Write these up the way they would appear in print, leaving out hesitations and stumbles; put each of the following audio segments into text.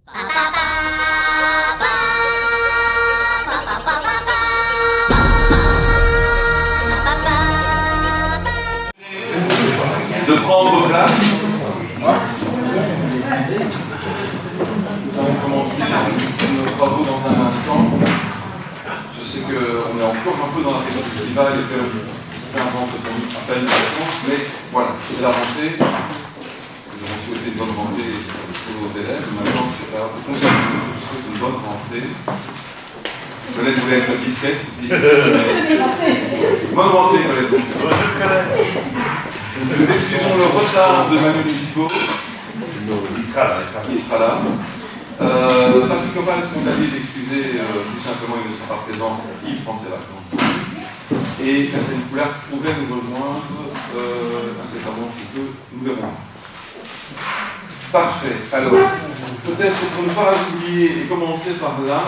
De prendre place. Nous allons commencer nos travaux dans un instant. Je sais qu'on est encore un peu dans la période estivale et que certains rentrent à peine de vacances, mais voilà, c'est la rentrée. Nous avons souhaité une bonne rentrée pour nos élèves. Maintenant, c'est la concernant que je souhaite une bonne rentrée. Colette voulait être discrète. Bonne rentrée, Colette. Nous excusons le retard de Manu Musico. Il sera là. Patrick Copal, si on l'avait excusé, tout simplement, il ne sera pas présent. Il prend ses vacances. Et Catherine Poulard pourrait nous rejoindre incessamment sous peu. Nous verrons. Parfait. Alors, peut-être pour ne pas oublier et commencer par là,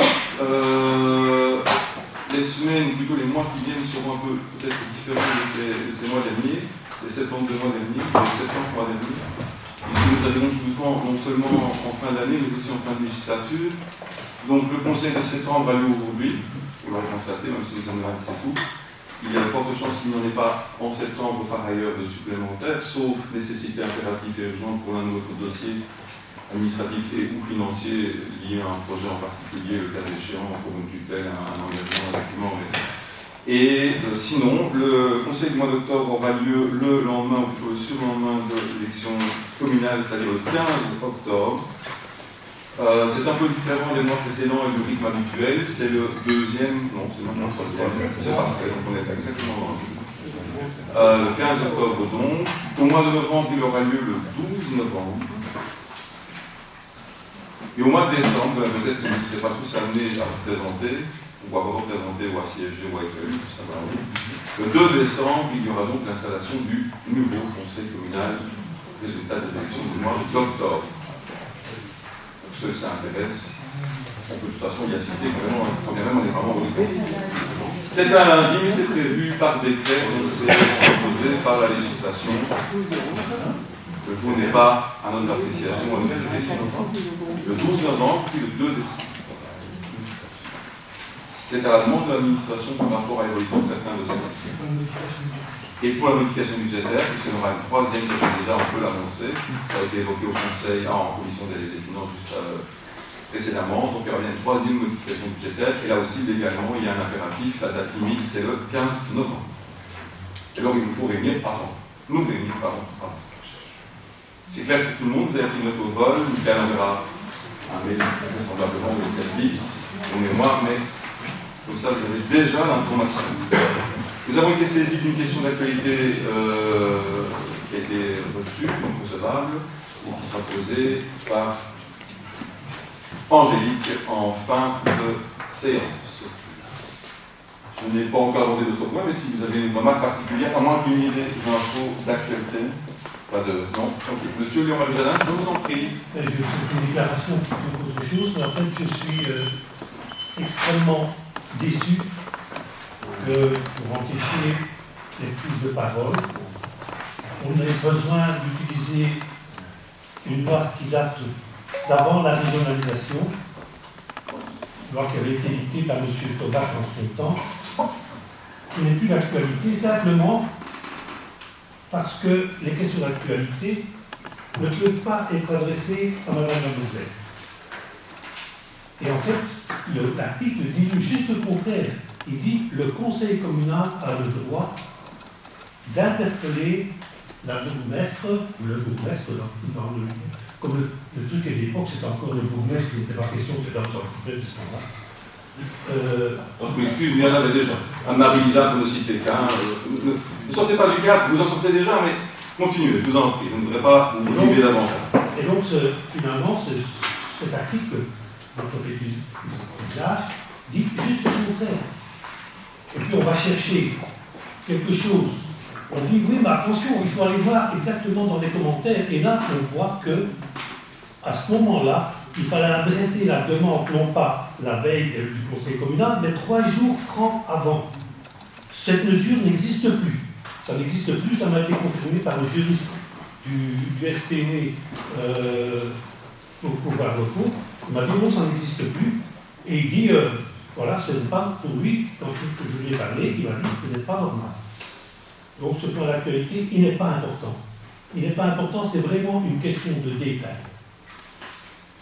les semaines, ou plutôt les mois qui viennent, seront un peu peut-être différents de ces mois derniers. Les 7 ans de mois derniers, les 7 ans de mois derniers, puisque nous arrivons tout doucement non seulement en fin d'année, mais aussi en fin de législature. Donc le Conseil de septembre a lieu aujourd'hui, vous l'aurez constaté, même si nous en avons 27 août. Il y a de fortes chances qu'il n'y en ait pas en septembre par ailleurs de supplémentaires, sauf nécessité impérative et urgente pour l'un ou l'autre dossier administratif et ou financier lié à un projet en particulier, le cas échéant, pour une tutelle, un engagement, un document. Et sinon, le Conseil du mois d'octobre aura lieu le lendemain, ou plutôt le surlendemain de l'élection communale, c'est-à-dire le 15 octobre. C'est un peu différent des mois précédents et du rythme habituel. C'est le deuxième, non, c'est maintenant le troisième. C'est parfait, donc on est exactement dans le 15 octobre donc. Au mois de novembre, il aura lieu le 12 novembre. Et au mois de décembre, peut-être que vous ne serez pas tous amenés à représenter, ou à représenter, ou à siéger, ou à être élu, tout simplement. Le 2 décembre, il y aura donc l'installation du nouveau conseil communal, résultat des élections du mois d'octobre. Donc ceux que ça intéresse, on peut de toute façon y assister, vraiment, quand bien même on est vraiment au C'est un lundi, mais c'est prévu par décret, donc c'est proposé par la législation. Le jour n'est pas à notre appréciation, à notre discrétion. Le 12 novembre, puis le 2 décembre. C'est à la demande de l'administration par rapport à l'évolution de certains dossiers. Et pour la modification budgétaire, puisqu'il y aura une troisième, déjà on peut l'annoncer, ça a été évoqué au Conseil, en commission des finances juste précédemment, donc il y aura bien une troisième modification budgétaire, et là aussi légalement il y a un impératif, la date limite c'est le 15 novembre. Et donc il nous faut réunir avant. Nous réunir avant. C'est clair pour tout le monde, vous avez pris notre vol, Michael enverra un mail vraisemblablement au service, au mémoire, mais comme ça, vous avez déjà l'information. Nous avons été saisis d'une question d'actualité qui a été reçue, donc recevable, et qui sera posée par Angélique en fin de séance. Je n'ai pas encore abordé d'autres points, mais si vous avez une remarque particulière, à moins qu'une idée, des infos d'actualité, pas de... Non. Ok. Monsieur Léon Marie-Jadin, je vous en prie. Je vais faire une déclaration plutôt qu'autre chose, mais en fait, je suis extrêmement déçu que, pour empêcher les prises de parole, on ait besoin d'utiliser une loi qui date d'avant la régionalisation, loi qui avait été dictée par M. Tobac en son temps, qui n'est plus d'actualité, simplement parce que les questions d'actualité ne peuvent pas être adressées à Mme Bourgès. Et en fait, l'article dit juste le contraire. Il dit que le conseil communal a le droit d'interpeller la bourgmestre, ou le bourgmestre, comme le truc à l'époque, c'était encore le bourgmestre, il n'était pas question, c'était un sort de scandale. Je m'excuse, mais il y en avait déjà. Anne-Marie-Lisa, pour ne citer qu'un. Ne sortez pas du cadre, vous en sortez déjà, mais continuez, je vous en prie, vous ne devrez pas vous motiver davantage. Et donc, finalement, cet article, notre usage, dit juste le contraire. Et puis on va chercher quelque chose. On dit, oui, mais attention, il faut aller voir exactement dans les commentaires. Et là, on voit que, à ce moment-là, il fallait adresser la demande, non pas la veille du conseil communal, mais 3 jours francs avant. Cette mesure n'existe plus. Ça n'existe plus, ça m'a été confirmé par le juriste du SPV pour pouvoir recours. Il m'a dit non, ça n'existe plus. Et il dit, voilà, ce n'est pas pour lui, quand je lui ai parlé, il m'a dit ce n'est pas normal. Donc ce plan d'actualité, il n'est pas important. Il n'est pas important, c'est vraiment une question de détail.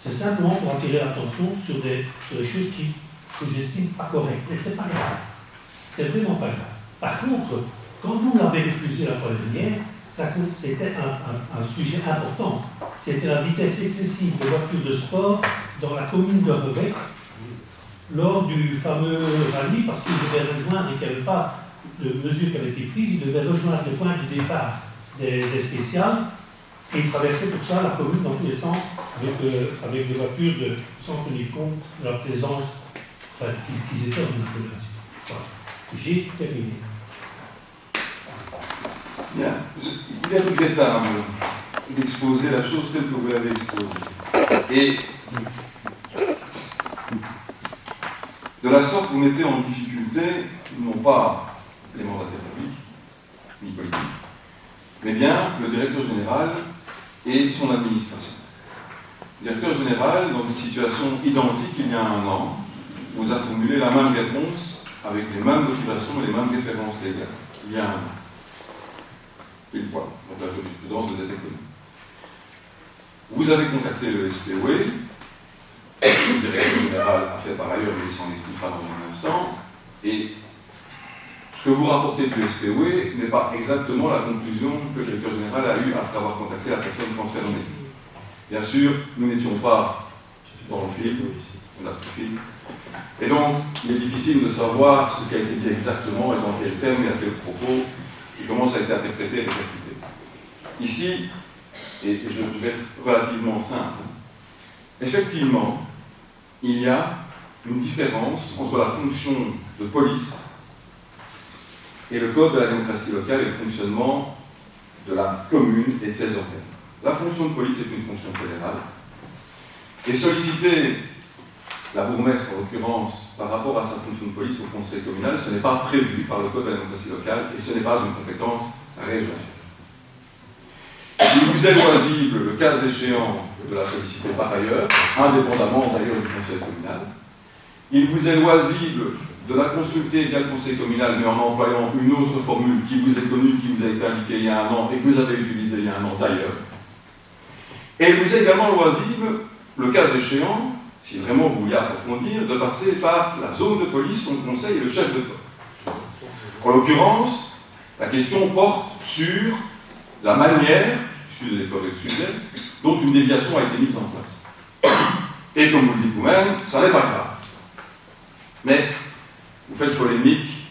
C'est simplement pour attirer l'attention sur des choses que j'estime pas correctes. Et c'est pas grave. C'est vraiment pas grave. Par contre, quand vous l'avez refusé la fois dernière, c'était un sujet important. C'était la vitesse excessive des voitures de sport dans la commune de Rebec lors du fameux rallye, parce qu'ils devaient rejoindre et qu'il n'y avait pas de mesures qui avaient été prises, ils devaient rejoindre le point de départ des spéciales et ils traversaient pour ça la commune dans tous les sens avec des voitures sans tenir compte de la présence qu'ils étaient dans une agglomération. Voilà. J'ai terminé. Bien. Il est regrettable d'exposer la chose telle que vous l'avez exposée. Et de la sorte, vous mettez en difficulté, non pas les mandataires publics, ni politiques, mais bien le directeur général et son administration. Le directeur général, dans une situation identique il y a un an, vous a formulé la même réponse avec les mêmes motivations et les mêmes références légales. Il y a un an. Une fois, donc la jurisprudence vous était connue. Vous avez contacté le SPOE, le directeur général a fait par ailleurs, mais il s'en expliquera dans un instant, et ce que vous rapportez du SPOE n'est pas exactement la conclusion que le directeur général a eue après avoir contacté la personne concernée. Bien sûr, nous n'étions pas dans le film, on a tout le film, et donc il est difficile de savoir ce qui a été dit exactement et dans quel terme et à quel propos, et comment ça a été interprété et répercuté. Ici, et je vais être relativement simple, effectivement, il y a une différence entre la fonction de police et le code de la démocratie locale et le fonctionnement de la commune et de ses organes. La fonction de police est une fonction fédérale. Et solliciter la bourgmestre, en l'occurrence, par rapport à sa fonction de police au conseil communal, ce n'est pas prévu par le code de la démocratie locale et ce n'est pas une compétence régionale. Il vous est loisible, le cas échéant, de la solliciter par ailleurs, indépendamment d'ailleurs du conseil communal. Il vous est loisible de la consulter via le conseil communal, mais en employant une autre formule qui vous est connue, qui vous a été indiquée il y a un an et que vous avez utilisée il y a un an d'ailleurs. Et il vous est également loisible, le cas échéant, si vraiment vous vouliez approfondir, de passer par la zone de police, son conseil et le chef de poste. En l'occurrence, la question porte sur la manière, excusez l'effort d'excuser, dont une déviation a été mise en place. Et comme vous le dites vous-même, ça n'est pas grave. Mais vous faites polémique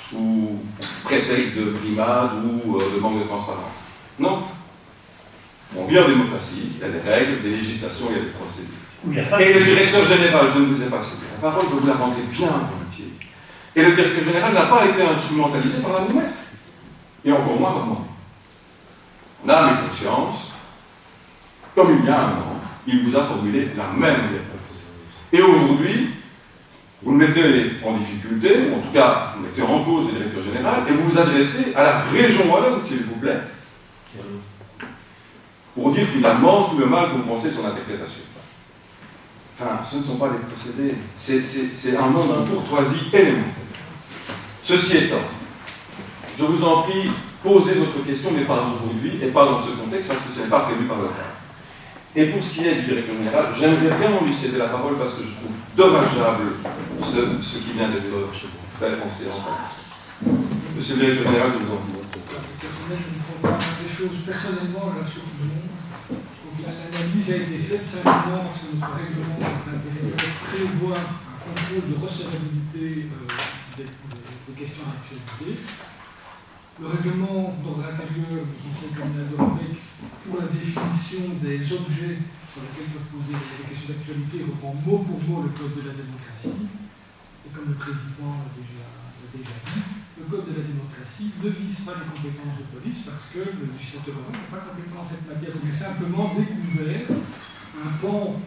sous prétexte de brimade ou de manque de transparence. Non. On vit en démocratie, il y a des règles, des législations, il y a des procédures. Et le directeur général, je ne vous ai pas cité la parole, je vous la rendrai bien volontiers. Et le directeur général n'a pas été instrumentalisé par la bourgmestre. Et encore moins par moi. On a mes consciences, comme il y a un an, il vous a formulé la même réponse. Et aujourd'hui, vous le mettez en difficulté, ou en tout cas, vous mettez en cause le directeur général, et vous vous adressez à la région wallonne, s'il vous plaît, pour dire finalement tout le mal que vous pensez de son interprétation. Enfin, ce ne sont pas les procédés, c'est un manque de courtoisie élémentaire. Ceci étant, je vous en prie, posez votre question, mais pas aujourd'hui, et pas dans ce contexte, parce que ce n'est pas prévu par le cadre. Et pour ce qui est du directeur général, j'aimerais vraiment lui céder la parole parce que je trouve dommageable ce qui vient d'être fait en séance. Monsieur le directeur général, je vous en prie. Je ne comprends pas des choses personnellement là sur le monde. L'analyse a été faite simplement parce que notre règlement prévoit un contrôle de recevabilité des questions d'actualité. Le règlement d'ordre intérieur du Conseil communal de Rebec pour la définition des objets sur lesquels peuvent poser des questions d'actualité reprend mot pour mot le code de la démocratie. Et comme le président l'a déjà dit, le code de la démocratie ne vise pas les compétences de police parce que le législateur n'a pas compétent en cette matière. On a simplement découvert un pan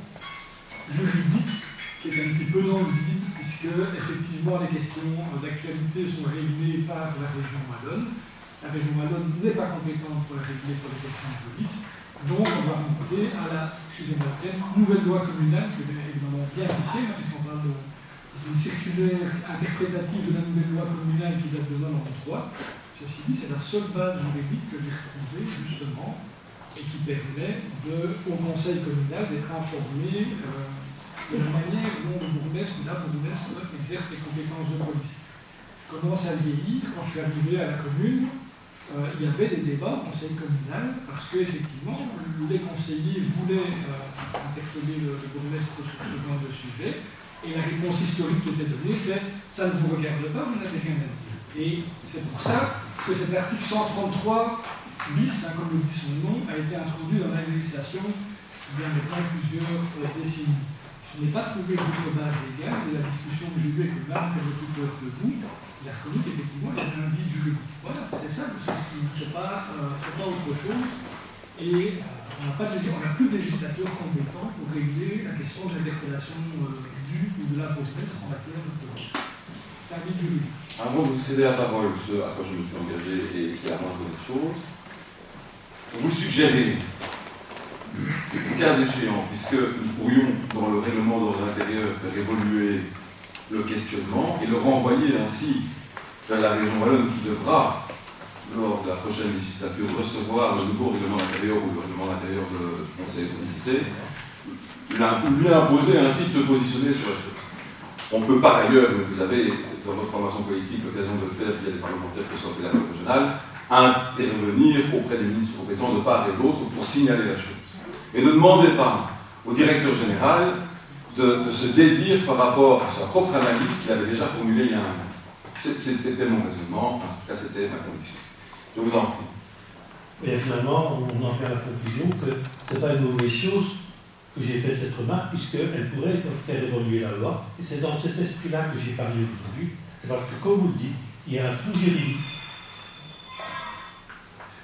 juridique qui est un petit peu dans le vide, puisque effectivement les questions d'actualité sont réglées par la région wallonne. La région wallonne n'est pas compétente pour les régler pour les questions de police, Donc on va remonter à la, excusez-moi le terme, nouvelle loi communale, que vous avez évidemment bien fixée, puisqu'on parle d'une circulaire interprétative de la nouvelle loi communale qui date de 93. Ceci dit, c'est la seule base juridique que j'ai retrouvée, justement, et qui permet au conseil communal d'être informé de la manière dont le bourgmestre ou la bourgmestre exerce ses compétences de police. Je commence à vieillir. Quand je suis arrivé à la commune, il y avait des débats au conseil communal parce qu'effectivement, les conseillers voulaient interpeller le bourgmestre sur ce genre de sujet. Et la réponse historique qui était donnée, c'est « ça ne vous regarde pas, vous n'avez rien à dire ». Et c'est pour ça que cet article 133 bis, comme le dit son nom, a été introduit dans la législation il y a maintenant plusieurs décennies. Je n'ai pas trouvé d'autre base légale, et la discussion que j'ai eue avec le interlocuteur de vous, il a reconnu qu'effectivement il y avait un vide juridique. Voilà, c'est ça le souci, c'est pas autre chose. Et on n'a plus de législateur compétent pour régler la question de l'interpellation du ou de la bourgmestre en matière de police. C'est un vide juridique. Avant de vous céder la parole, ce à quoi je me suis engagé et c'est la moindre des choses, vous suggérez, le cas échéant, puisque nous pourrions, dans le règlement d'ordre intérieur, faire évoluer le questionnement et le renvoyer ainsi vers la région Wallonne qui devra, lors de la prochaine législature, recevoir le nouveau règlement intérieur ou le règlement intérieur du Conseil d'unicité, lui imposer ainsi de se positionner sur la chose. On peut par ailleurs, mais vous avez dans votre formation politique l'occasion de le faire via des parlementaires qui sont fédéraux régionales, intervenir auprès des ministres compétents de part et d'autre pour signaler la chose. Et ne demandez pas au directeur général de se dédire par rapport à sa propre analyse qu'il avait déjà formulée il y a un an. C'était mon raisonnement, enfin, en tout cas c'était ma condition. Je vous en prie. Et finalement, on en vient à la conclusion que ce n'est pas une mauvaise chose que j'ai fait cette remarque, puisqu'elle pourrait faire évoluer la loi. Et c'est dans cet esprit-là que j'ai parlé aujourd'hui. C'est parce que, comme vous le dites, il y a un flou juridique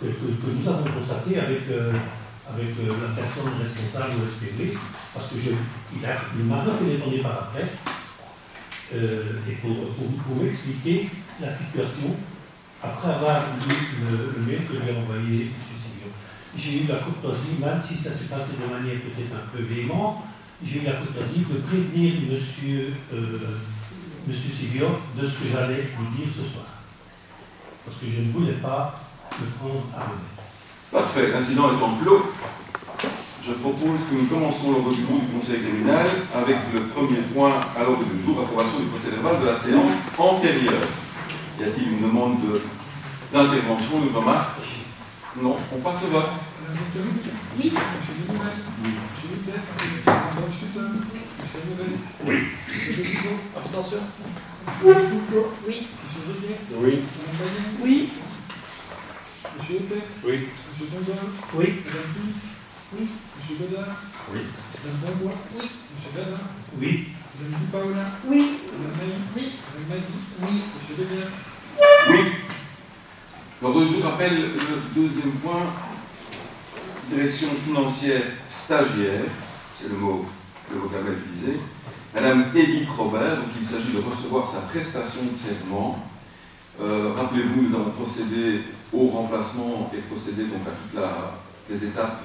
que nous avons constaté avec la personne responsable au SPV, parce que il m'a téléphoné par après, et pour m'expliquer la situation, après avoir lu le mail que j'ai envoyé M. Sivior. J'ai eu la courtoisie, même si ça s'est passé de manière peut-être un peu véhémente, j'ai eu la courtoisie de prévenir M. Sivior de ce que j'allais lui dire ce soir. Parce que je ne voulais pas le prendre à remède. Parfait. L'incident étant clos, je propose que nous commençons l'ordre du jour du Conseil communal avec le premier point à l'ordre du jour, approbation du procès verbal de la séance antérieure. Y a-t-il une demande d'intervention, une remarque? Non. On passe au vote. Oui. Oui. Abstention. Oui. Oui. Oui. Oui. Monsieur Epec. Oui. Monsieur Tonzol. Oui. Madame Pils. Oui. Monsieur Godard. Oui. Madame Bonbois. Oui. Monsieur Gadin. Oui. Madame Di Paola. Oui. Madame Maï. Oui. Madame Maï. Oui. Monsieur Debias. Oui. L'ordre du jour appelle le deuxième point, direction financière stagiaire, c'est le vocabulaire utilisé. Madame Edith Robert, donc il s'agit de recevoir sa prestation de serment. Rappelez-vous, nous avons procédé au remplacement et procédé donc à toutes les étapes,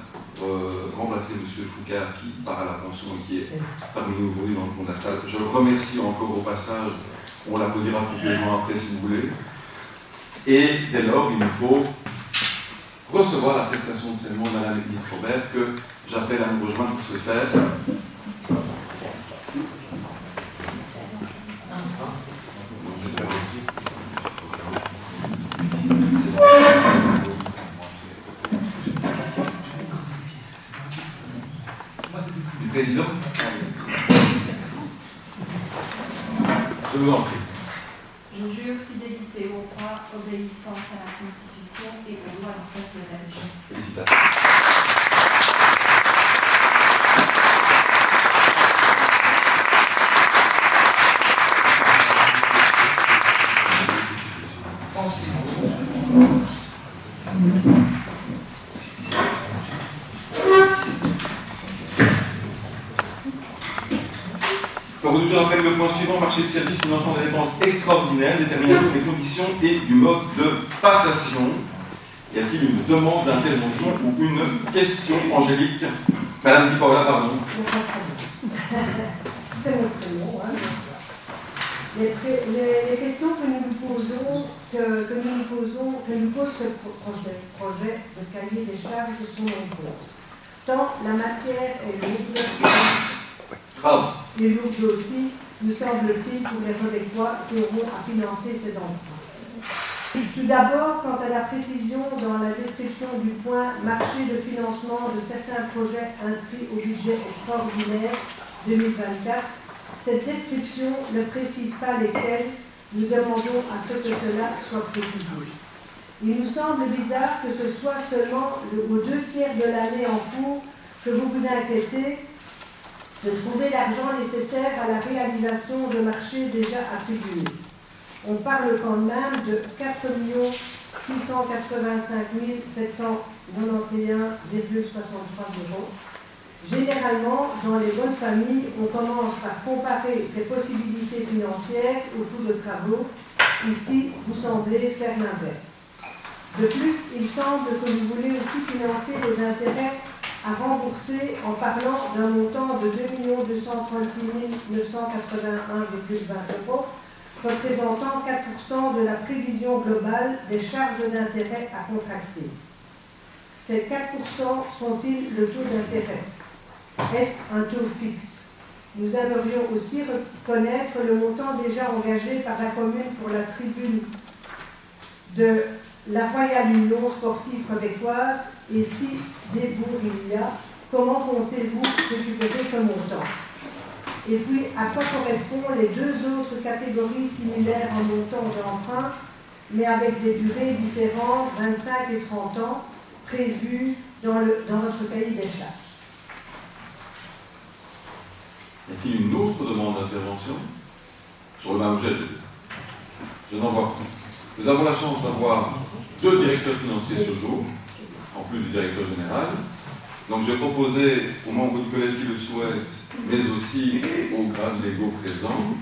remplacer M. Foucard qui part à la pension et qui est parmi nous aujourd'hui dans le fond de la salle. Je le remercie encore au passage, on l'applaudira complètement après si vous voulez. Et dès lors, il nous faut recevoir la prestation de serment de Mme Edith Robert que j'appelle à nous rejoindre pour ce faire. Président, je vous en prie. Je jure fidélité au roi, obéissance à la Constitution et aux lois du peuple belge. Félicitations. Donc, je rappelle le point suivant, marché de services, financement des dépenses extraordinaires, détermination des conditions et du mode de passation. Y a-t-il une demande d'intervention ou une question, Angélique? Madame Di Paola, pardon. C'est mon prénom. Hein. Les questions que nous pose ce projet de cahier des charges sont nombreuses. Tant la matière est lourde, et lourde aussi, nous semble-t-il, pour les Québécois qui auront à financer ces emprunts. Tout d'abord, quant à la précision dans la description du point marché de financement de certains projets inscrits au budget extraordinaire 2024, cette description ne précise pas lesquels. Nous demandons à ce que cela soit précisé. Il nous semble bizarre que ce soit seulement aux 2 tiers de l'année en cours que vous vous inquiétez de trouver l'argent nécessaire à la réalisation de marchés déjà attribués. On parle quand même de 4 685 791,63 €. Généralement, dans les bonnes familles, on commence par comparer ses possibilités financières au coût de travaux. Ici, vous semblez faire l'inverse. De plus, il semble que vous voulez aussi financer les intérêts à rembourser en parlant d'un montant de 2 236 981,20 €, représentant 4% de la prévision globale des charges d'intérêt à contracter. Ces 4% sont-ils le taux d'intérêt? Est-ce un taux fixe? Nous aimerions aussi connaître le montant déjà engagé par la commune pour la tribune de la Royale Union Sportive Québécoise, et si débours il y a, comment comptez-vous récupérer ce montant? Et puis, à quoi correspondent les 2 autres catégories similaires en montant d'emprunt, mais avec des durées différentes, 25 et 30 ans, prévues dans votre cahier des charges? Y a-t-il une autre demande d'intervention sur le même objet? Je n'en vois plus. Nous avons la chance d'avoir 2 directeurs financiers ce jour, en plus du directeur général. Donc je vais proposer aux membres du collège qui le souhaitent, mais aussi aux grades légaux présents,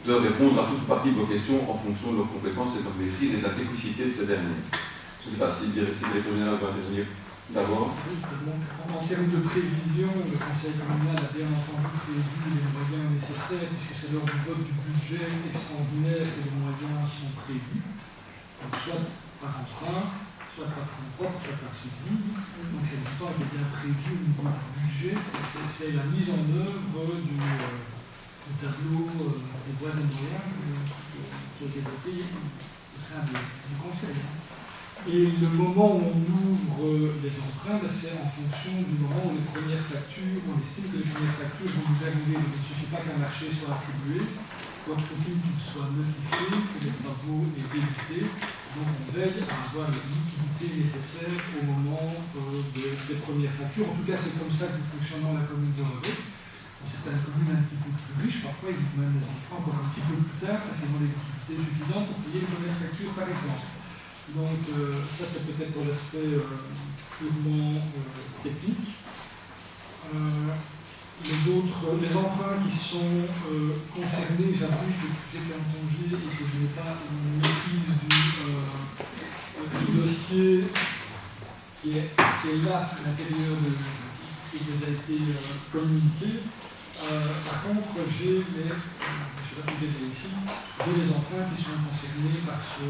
de répondre à toute partie de vos questions en fonction de leurs compétences et de leur maîtrise et de la technicité de ces derniers. Je ne sais pas si le directeur général va intervenir d'abord. En termes de prévision, le Conseil communal a bien entendu prévu les moyens nécessaires, puisque c'est lors du vote du budget extraordinaire que les moyens sont prévus, donc soit par emprunt, soit par fonds propres, soit par subside. Donc c'est une fois qui est bien prévu au niveau du budget, c'est la mise en œuvre du tableau des voies et moyens qui est développé au sein du Conseil. Et le moment où on ouvre les emprunts, c'est en fonction du moment où les premières factures, on estime que les premières factures vont nous arriver. Donc il ne suffit pas qu'un marché soit attribué, il faut-il qu'il soit notifié, que les travaux aient débuté. Donc on veille à avoir la liquidité nécessaire au moment des premières factures. En tout cas, c'est comme ça que nous fonctionnons dans la commune de Revaux. Dans certaines communes un petit peu plus riches, parfois ils vous même les emprunts encore un petit peu plus tard, parce qu'ils ont des liquidités suffisantes pour payer les premières factures par exemple. Donc ça c'est peut-être pour l'aspect purement technique. Les emprunts qui sont concernés, j'avoue que j'étais en congé et que je n'ai pas une maîtrise du dossier qui est là à l'intérieur qui vous a été communiqué. Par contre, je ne sais pas si j'ai ici, j'ai les emprunts qui sont concernés par ce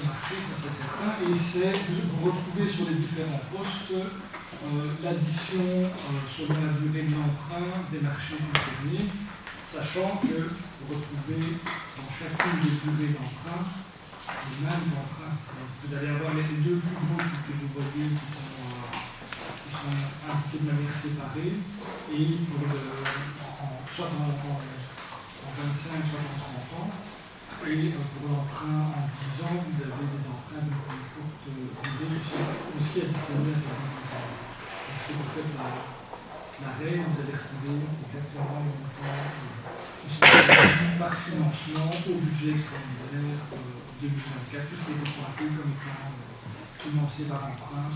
marché, ça c'est certain, et c'est vous retrouvez sur les différents postes l'addition selon la durée de l'emprunt des marchés concernés, sachant que vous retrouvez dans chacune des durées d'emprunt les mêmes emprunts. Vous allez avoir les 2 plus gros que vous voyez qui sont indiqués de manière séparée, et pour soit en 25, soit en 30 ans. Et pour l'emprunt en 10 ans, vous avez des emprunts de plus courte durée qui sont aussi additionnés à cette empreinte. Donc si vous faites l'arrêt, vous allez retrouver exactement les montants qui sont prévus par financement au budget extraordinaire 2024, tout ce qui est pointé comme étant financé par emprunt.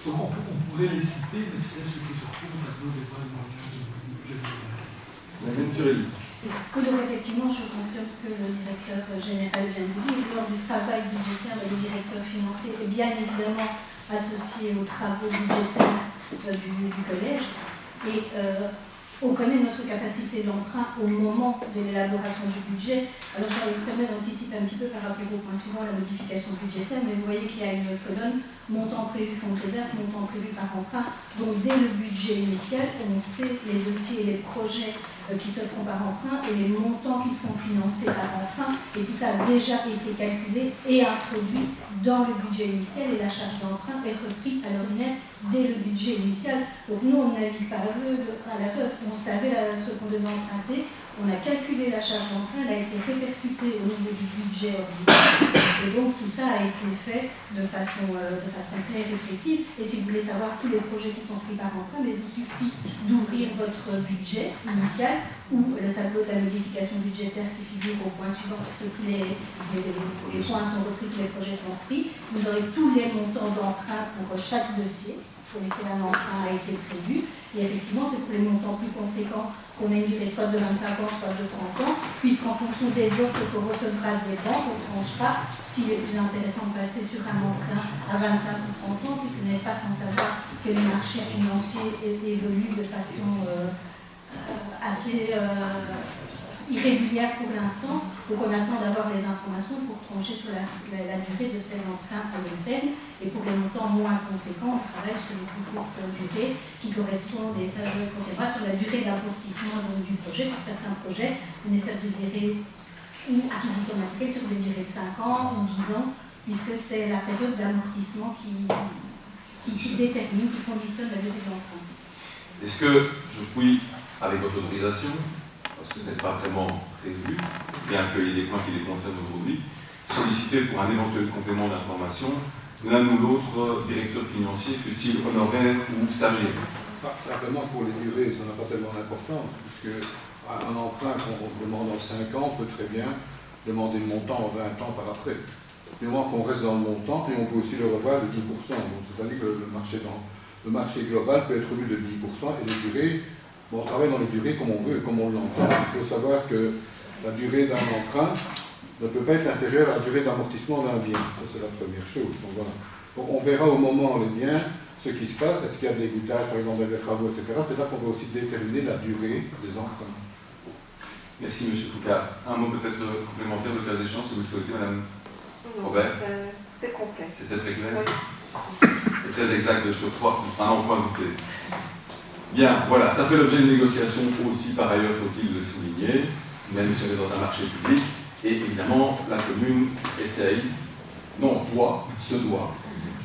Donc on pourrait les citer, mais c'est ce qui se trouve au tableau des voies de moyens du budget. Madame Turelli. Oui, donc effectivement, je confirme ce que le directeur général vient de dire. Lors du travail budgétaire, le directeur financier est bien évidemment associé aux travaux budgétaires du collège. Et on connaît notre capacité d'emprunt au moment de l'élaboration du budget. Alors, ça me permet d'anticiper un petit peu par rapport au point suivant, la modification budgétaire, mais vous voyez qu'il y a une colonne montant prévu fonds de réserve, montant prévu par emprunt. Donc, dès le budget initial, on sait les dossiers et les projets qui se feront par emprunt et les montants qui seront financés par emprunt. Et tout ça a déjà été calculé et introduit dans le budget initial et la charge d'emprunt est reprise à l'ordinaire dès le budget initial. Donc nous, on navigue pas à l'aveugle. On savait ce qu'on devait emprunter. On a calculé la charge d'emprunt, elle a été répercutée au niveau du budget ordinaire. Et donc tout ça a été fait de façon claire et précise. Et si vous voulez savoir tous les projets qui sont pris par emprunt, il vous suffit d'ouvrir votre budget initial ou le tableau de la modification budgétaire qui figure au point suivant, parce que tous les points sont repris, tous les projets sont pris. Vous aurez tous les montants d'emprunt pour chaque dossier pour lesquels un emprunt a été prévu. Et effectivement, c'est pour les montants plus conséquents qu'on a une durée soit de 25 ans, soit de 30 ans, puisqu'en fonction des offres qu'on recevra des banques, on tranchera s'il est plus intéressant de passer sur un emprunt à 25 ou 30 ans, puisque vous n'êtes pas sans savoir que les marchés financiers évoluent de façon assez irrégulière pour l'instant. Donc on attend d'avoir les informations pour trancher sur la durée de ces emprunts à long terme. Et pour les montants moins conséquents, on travaille sur les plus courtes durées qui correspondent, et ça je le confirmerai, sur la durée d'amortissement du projet. Pour certains projets, on essaie de durée ou acquisition de matériel sur des durées de 5 ans ou 10 ans, puisque c'est la période d'amortissement qui détermine, qui conditionne la durée de l'emprunt. Est-ce que je puis, avec votre autorisation, parce que ce n'est pas vraiment prévu, bien qu'il y ait des points qui les concernent aujourd'hui, solliciter pour un éventuel complément d'information l'un ou l'autre directeur financier, fût-il honoraire ou stagiaire? Simplement pour les durées, ça n'a pas tellement d'importance, puisque un emprunt qu'on demande en 5 ans peut très bien demander le montant en 20 ans par après. Du moment qu'on reste dans le montant, et on peut aussi le revoir de 10%. Donc c'est-à-dire que le marché global peut être revu de 10% et les durées, bon, on travaille dans les durées comme on veut et comme on l'entend. Il faut savoir que la durée d'un emprunt ne peut pas être inférieure à la durée d'amortissement d'un bien. Ça, c'est la première chose. Donc, voilà. Donc, on verra au moment les biens ce qui se passe. Est-ce qu'il y a des goûtages, par exemple, des travaux, etc. C'est là qu'on va aussi déterminer la durée des emprunts. Merci, M. Foucault. Un mot peut-être complémentaire, le cas échéant, si vous le souhaitez, Mme Robert. C'était complet. C'était très clair. Oui. Et très exact de surcroît, un emploi douté. Bien, voilà, ça fait l'objet d'une négociation aussi, par ailleurs, faut-il le souligner, même si on est dans un marché public. Et évidemment, la commune essaye, non, se doit,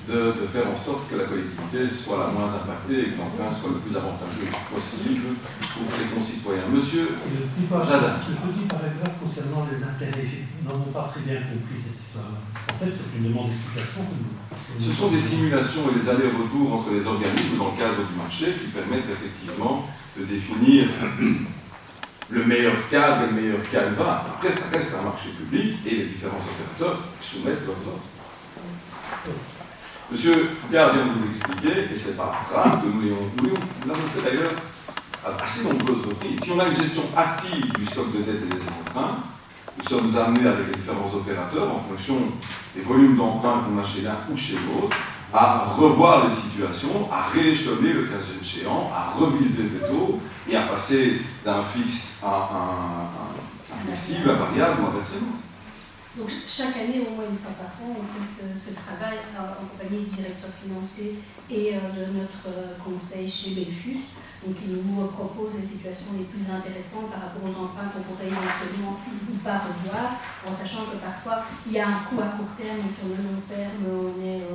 de faire en sorte que la collectivité soit la moins impactée et que l'emprunt soit le plus avantageux possible pour ses concitoyens. Monsieur Jadin. Le petit paragraphe concernant les intérêts, nous n'avons pas très bien compris cette histoire-là. En fait, c'est une demande d'explication que nous. Ce sont des simulations et des allers-retours entre les organismes dans le cadre du marché qui permettent effectivement de définir le meilleur cadre et le meilleur calva. Après, ça reste un marché public et les différents opérateurs soumettent leurs offres. Monsieur Foucault vient de vous expliquer, et c'est pas grave que nous l'avons fait d'ailleurs à assez nombreuses reprises. Si on a une gestion active du stock de dette et des emprunts, nous sommes amenés avec les différents opérateurs, en fonction des volumes d'emprunts qu'on a chez l'un ou chez l'autre, à revoir les situations, à rééchelonner le cas échéant, à reviser des taux et à passer d'un fixe à un flexible, à variable ou inversement. Donc chaque année, au moins une fois par an, on fait ce travail en compagnie du directeur financier et de notre conseil chez Belfus, donc qui nous propose les situations les plus intéressantes par rapport aux emprunts qu'on pourrait éventuellement ou pas revoir, en sachant que parfois il y a un coût à court terme et sur le long terme on est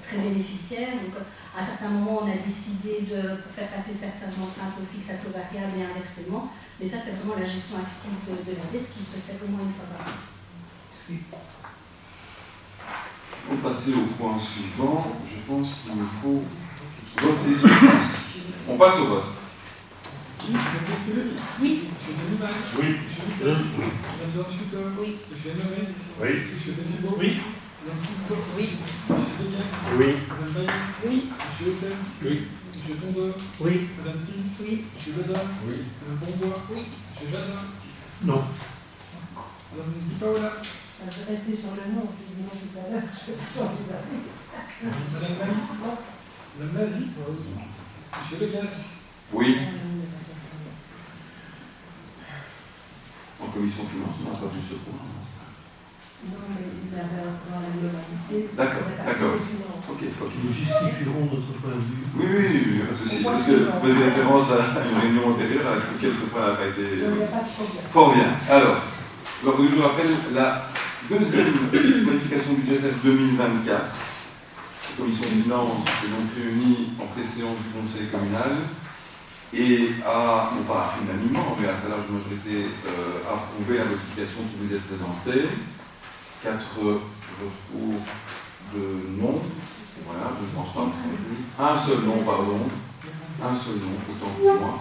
très bénéficiaire. Donc à certains moments on a décidé de faire passer certains emprunts au fixe à taux variable et inversement, mais ça c'est vraiment la gestion active de la dette qui se fait au moins une fois par an. Pour passer au point suivant, je pense qu'il nous faut voter sur le principe. On passe au vote. Oui. Monsieur Delimal. Oui. Monsieur Madame Schutter. Oui. Monsieur Noël. Oui. Monsieur Delibot. Oui. Madame Foucault. Oui. Monsieur Degas. Oui. Madame Bailly. Oui. Monsieur Lopez. Oui. Monsieur Tombeur. Oui. Madame Pins. Oui. Monsieur Bedard. Oui. Madame Bombois. Oui. Monsieur Jadin. Non. Madame Di Paola. Je vais rester sur le nom, je dis non tout à l'heure, je vais changer d'avis. Madame Bailly. Madame Nazi. Monsieur Legas. Oui. En commission finance, on n'a pas vu ce point. Non, mais il avait dans la globalité. D'accord. Ok. Nous justifierons notre point de vue. Oui, pas de souci. Parce que vous faisiez référence à une réunion antérieure avec laquelle ce point n'a pas été. Il n'y a pas de problème. Fort bien. Alors, je vous rappelle la deuxième modification budgétaire 2024. La commission des finances s'est donc réunie en préséance du conseil communal et a, non pas unanimement, mais à sa large majorité, approuvé la modification qui vous est présentée. 4 recours de non. Voilà, je ne pense pas. Un seul non, pardon. Un seul non, autant pour moi.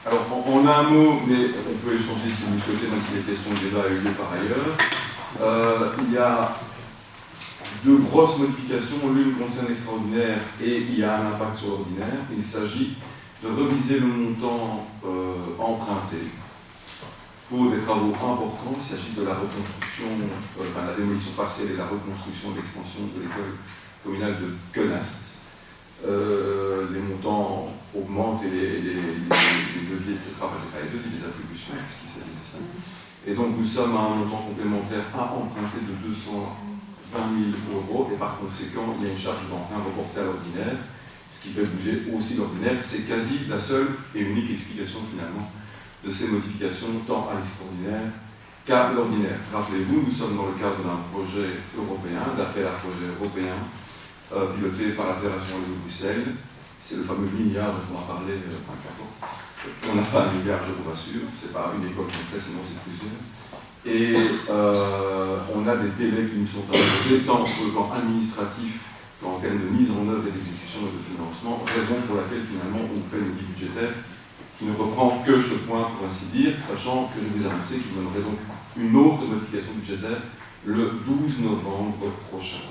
Alors, on a un mot, mais on peut échanger si vous souhaitez, même si les questions de débat ont eu lieu par ailleurs. Il y a 2 grosses modifications. L'une concerne l'extraordinaire et il y a un impact sur l'ordinaire. Il s'agit de reviser le montant emprunté pour des travaux importants. Il s'agit de la reconstruction, la démolition partielle et la reconstruction de l'extension de l'école communale de Quenast. Les montants augmentent et les devis, etc. Enfin, c'est pas les devis, les attributions, puisqu'il s'agit de ça. Et donc nous sommes à un montant complémentaire à emprunter de 220 000 €, et par conséquent, il y a une charge d'emprunt reportée à l'ordinaire, ce qui fait bouger aussi l'ordinaire. C'est quasi la seule et unique explication finalement de ces modifications, tant à l'extraordinaire qu'à l'ordinaire. Rappelez-vous, nous sommes dans le cadre d'un projet européen, d'appel à projet européen, piloté par la Fédération de Bruxelles. C'est le fameux milliard dont on a parlé, on n'a pas un milliard, je vous rassure, c'est pas une école qu'on fait, sinon c'est plusieurs. Et on a des délais qui nous sont imposés, tant sur le plan administratif qu'en termes de mise en œuvre et d'exécution et de financement, raison pour laquelle finalement on fait une vie budgétaire qui ne reprend que ce point pour ainsi dire, sachant que je vous ai annoncé qu'il y en aurait donc une autre modification budgétaire le 12 novembre prochain.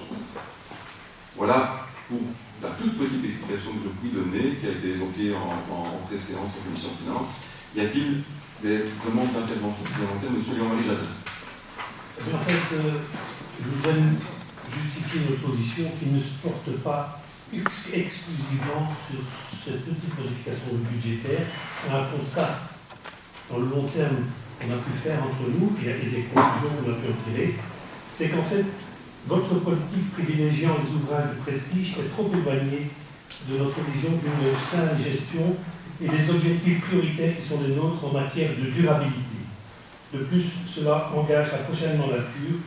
Voilà pour la toute petite explication que je puis donner, qui a été évoquée en préséance en commission de finances. Y a-t-il des demandes d'intervention supplémentaires, monsieur Jean-Marie Jadin? En fait, je voudrais justifier notre position qui ne se porte pas exclusivement sur cette petite modification budgétaire. On a un constat dans le long terme qu'on a pu faire entre nous et des conclusions qu'on a pu en tirer, c'est qu'en fait, votre politique privilégiant les ouvrages de prestige est trop éloignée de notre vision d'une saine gestion et des objectifs prioritaires qui sont les nôtres en matière de durabilité. De plus, cela engage la prochaine mandature,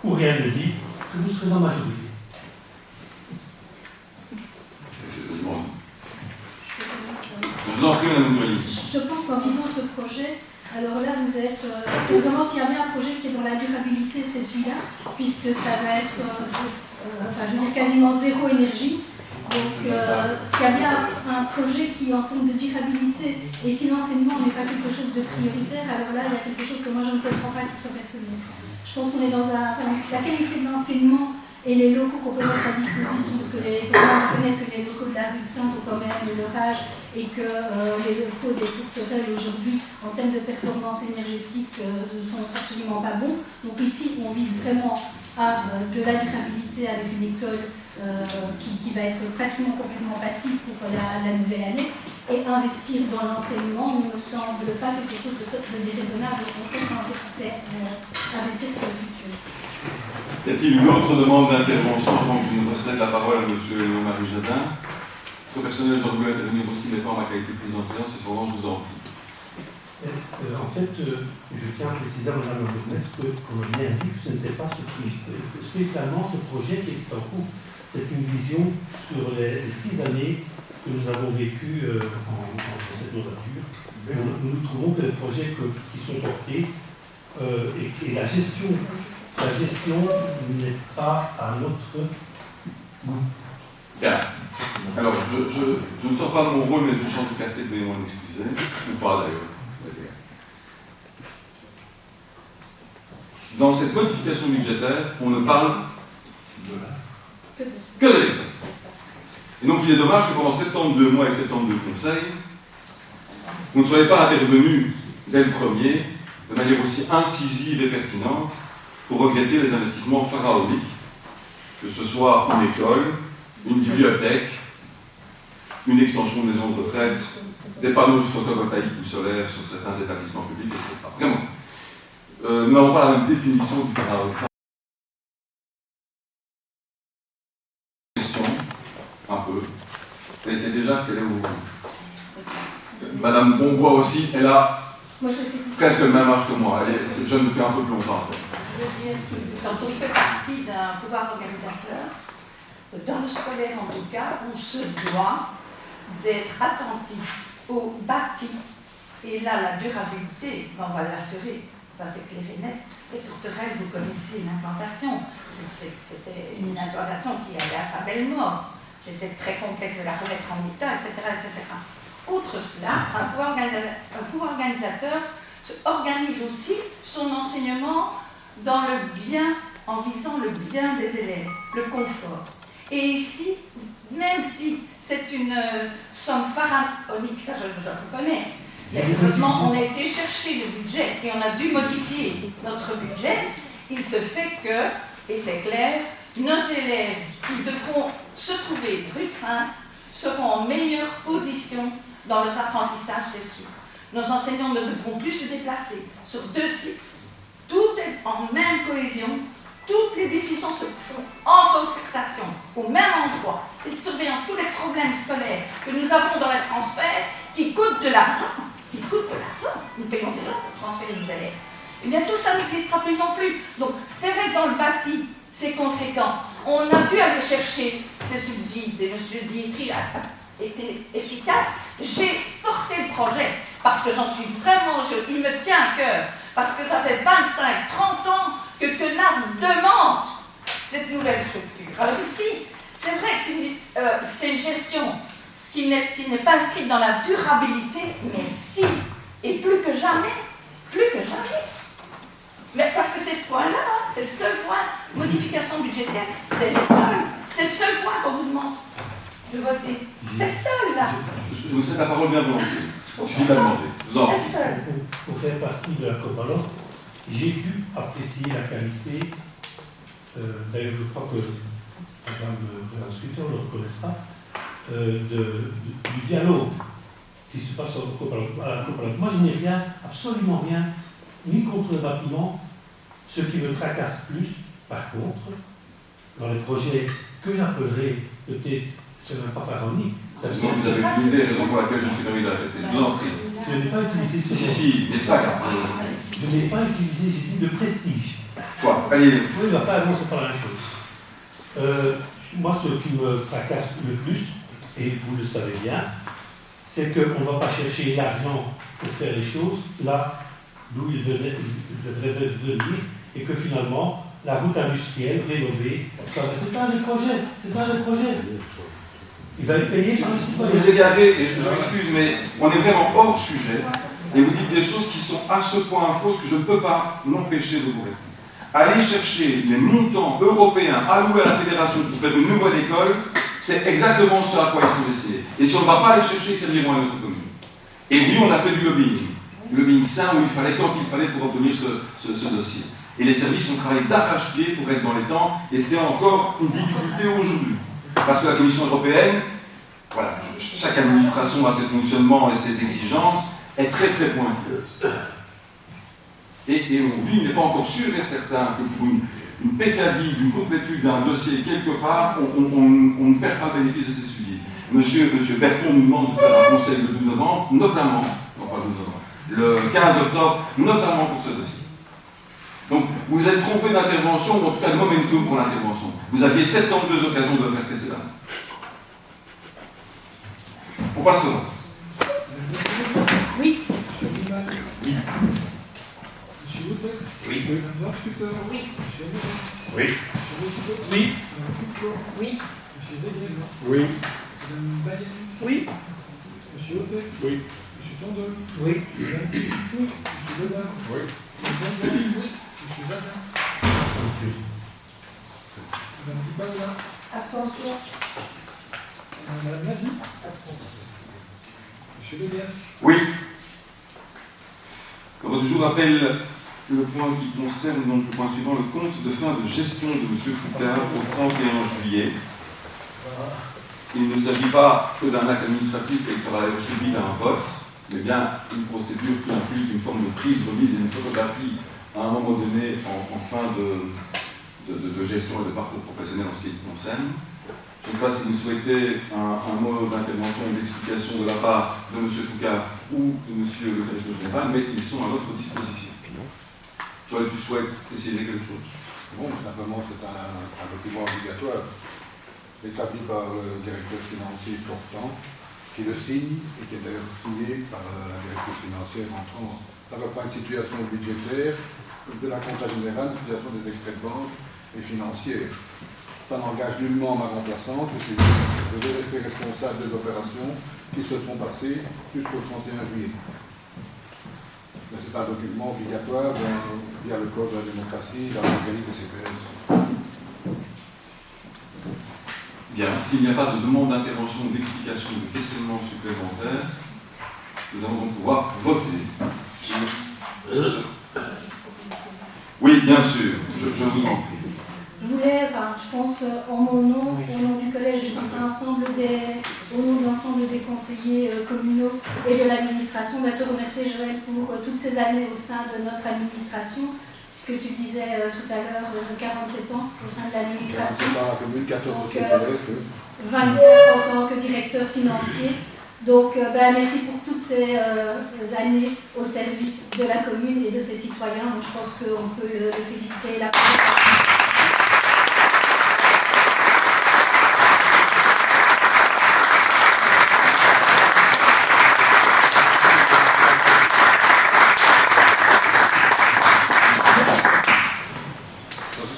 où rien ne dit que vous serez en majorité. Je vous en prie, Mme Nourri. Je pense qu'en visant ce projet, alors là vous êtes, c'est vraiment s'il y a bien un projet qui est dans la durabilité, c'est celui-là, puisque ça va être, quasiment zéro énergie. Donc s'il y a bien un projet qui en termes de durabilité, et si l'enseignement n'est pas quelque chose de prioritaire, alors là il y a quelque chose que moi je ne comprends pas à titre personnel. Je pense qu'on est dans la qualité de l'enseignement et les locaux qu'on peut mettre à disposition, parce que on connaît que les locaux de la rue Sainte ont quand même leur âge et que les locaux des Tourterelles aujourd'hui, en termes de performance énergétique, ne sont absolument pas bons. Donc ici, on vise vraiment à de la durabilité avec une école qui va être pratiquement complètement passive pour la nouvelle année, et investir dans l'enseignement ne me semble pas quelque chose de déraisonnable. En fait, c'est investir pour le futur. Y a-t-il une autre demande d'intervention avant que je ne recède la parole à M. Jean-Marie Jadin? Au personnel, je voulais intervenir aussi, mais pas en ma qualité de président de séance, cependant, je vous en prie. En fait, je tiens à préciser à Mme la bourgmestre que, comme on l'a dit, ce n'était pas spécialement ce projet qui est en cours. C'est une vision sur les 6 années que nous avons vécues en cette mandature. Nous trouvons que les projets qui sont portés et la gestion n'est pas à notre goût. Bien. Alors, je ne sors pas de mon rôle, mais je change de casquette, veuillez m'en excuser. Ou pas d'ailleurs. dans cette modification budgétaire, on ne parle que de l'école. Et donc il est dommage que pendant 72 mois et 72 conseils, vous ne soyez pas intervenus dès le premier, de manière aussi incisive et pertinente, pour regretter les investissements pharaoniques, que ce soit une école, une bibliothèque, une extension de maisons de retraite, des panneaux photovoltaïques ou solaires sur certains établissements publics, etc. Vraiment. Nous n'avons pas la même définition du pharaon. Question, un peu. Et c'est déjà ce qu'elle est aujourd'hui. Madame Bonbois aussi, elle a presque le même âge que moi. Elle est jeune depuis un peu plus longtemps. Je veux dire que quand on fait partie d'un pouvoir organisateur, dans le scolaire en tout cas, on se doit d'être attentif au bâti. Et là, la durabilité, on va l'assurer, ça c'est clair et net. Les tourterelles, vous connaissez l'implantation. C'était une implantation qui allait à sa belle mort. C'était très complexe de la remettre en état, etc. etc. Outre cela, un pouvoir organisateur organise aussi son enseignement dans le bien, en visant le bien des élèves, le confort. Et ici, même si c'est une somme pharaonique, ça je reconnais, mais heureusement on a été chercher le budget et on a dû modifier notre budget, il se fait que, et c'est clair, nos élèves, ils devront se trouver rue de Sainte, seront en meilleure position dans leurs apprentissages, c'est sûr. Nos enseignants ne devront plus se déplacer sur 2 sites. Tout est en même cohésion. Toutes les décisions se font en concertation, au même endroit, et surveillant tous les problèmes scolaires que nous avons dans les transferts qui coûtent de l'argent. Nous payons déjà pour transférer nos élèves. Eh bien, tout ça n'existera plus non plus. Donc, c'est vrai que dans le bâti, c'est conséquent. On a dû aller chercher ces subsides, et M. Dimitri a été efficace. J'ai porté le projet, parce que j'en suis vraiment, il me tient à cœur, parce que ça fait 25, 30 ans que TENAS demande cette nouvelle structure. Alors ici, c'est vrai que c'est une gestion qui n'est pas inscrite dans la durabilité, mais si, et plus que jamais, mais parce que c'est ce point-là, hein, c'est le seul point, modification budgétaire, c'est l'école, c'est le seul point qu'on vous demande de voter. C'est le seul, là. Je vous cède la parole bien volontiers. Je suis demandé. Je vous en prie. Pour faire partie de la Copalot, j'ai pu apprécier la qualité, d'ailleurs je crois que Madame de l'inscripteur ne le reconnaîtra, du dialogue qui se passe à la Copalot. Moi je n'ai rien, absolument rien, ni contre le bâtiment. Ce qui me tracasse plus, par contre, dans les projets que j'appellerais peut-être, c'est même pas pharaonique. Vous avez utilisé la raison pour laquelle je me suis permis d'arrêter. Je vous en prie. Je n'ai pas utilisé ce mot. Si, il y a ça. Je n'ai pas utilisé, j'ai dit de prestige. Soit, allez. Oui, apparemment, c'est pas la même chose. Moi, ce qui me tracasse le plus, et vous le savez bien, c'est qu'on ne va pas chercher l'argent pour faire les choses là d'où il devrait venir, et que finalement, la route industrielle rénovée, c'est un des projets, Il va être payé par le citoyen. Vous égarez, et je m'excuse, mais on est vraiment hors sujet, et vous dites des choses qui sont à ce point fausses que je ne peux pas m'empêcher de vous répondre. Aller chercher les montants européens alloués à la fédération pour faire une nouvelle école, c'est exactement ce à quoi ils sont destinés. Et si on ne va pas les chercher, ils serviront à notre commune. Et oui, on a fait du lobbying sain où il fallait quand il fallait pour obtenir ce dossier. Et les services ont travaillé d'arrache-pied pour être dans les temps, et c'est encore une difficulté aujourd'hui. Parce que la Commission européenne, voilà, chaque administration a ses fonctionnements et ses exigences, est très très pointueuse. Et aujourd'hui, il n'est pas encore sûr et certain que pour une pécadille, d'une complétude d'un dossier quelque part, on ne perd pas le bénéfice de ses suivis. Monsieur Berton nous demande de faire un conseil le 12 novembre, notamment, non pas le 12 novembre, le 15 octobre, notamment pour ce dossier. Donc, vous êtes trompé d'intervention, ou en tout cas de momentum pour l'intervention. Vous aviez 72 occasions de le faire précédemment. On passe au vote. Oui. Oui. Monsieur Woodbeck. Oui. Madame Dorftuter. Oui. Monsieur Hamel. Oui. Monsieur Rochefort. Oui. Madame Foucault. Oui. Monsieur Zegel. Oui. Madame Bayens. Oui. Monsieur Woodbeck. Oui. Monsieur Tondol. Oui. Madame Fils. Oui. Monsieur Godin. Oui. Madame Bonbois. Oui. M. Jazin. Madame Dibala. Abstention. Madame Nazi. Monsieur Lélias. Oui. L'ordre du jour appelle le point qui concerne donc le point suivant, le compte de fin de gestion de M. Foucard au 31 juillet. Il ne s'agit pas que d'un acte administratif et que ça va être suivi d'un vote, mais bien une procédure qui implique une forme de prise, remise et une photographie à un moment donné en fin de gestion et de parcours professionnel en ce qui le concerne. Je ne sais pas si vous souhaitez un mot d'intervention ou d'explication de la part de M. Foucard ou de M. le directeur général, mais ils sont à votre disposition. Tu souhaites préciser quelque chose? Bon, simplement, c'est un document obligatoire établi par le directeur financier sortant, qui le signe et qui est d'ailleurs signé par la directrice financière entrant. Ça reprend une situation budgétaire de la compta générale, une situation des extraits de vente et financière. Ça n'engage nullement ma remplaçante, je vais rester responsable des opérations qui se sont passées jusqu'au 31 juillet. Mais c'est un document obligatoire via le Code de la démocratie, dans l'organique de CPS. Bien, s'il n'y a pas de demande d'intervention, d'explication, de questionnement supplémentaire, nous allons donc pouvoir voter sur ce. Oui, bien sûr, je vous en prie. Je voulais, je pense, en mon nom, au nom du collège, je pense au nom de l'ensemble des conseillers communaux et de l'administration, te remercier, Joël, pour toutes ces années au sein de notre administration. Ce que tu disais tout à l'heure, 47 ans au sein de l'administration. 47 ans à la commune, 14 au CPS. 24 en tant que directeur financier. Donc, merci pour toutes ces années au service de la commune et de ses citoyens. Donc, je pense qu'on peut le féliciter et l'applaudir.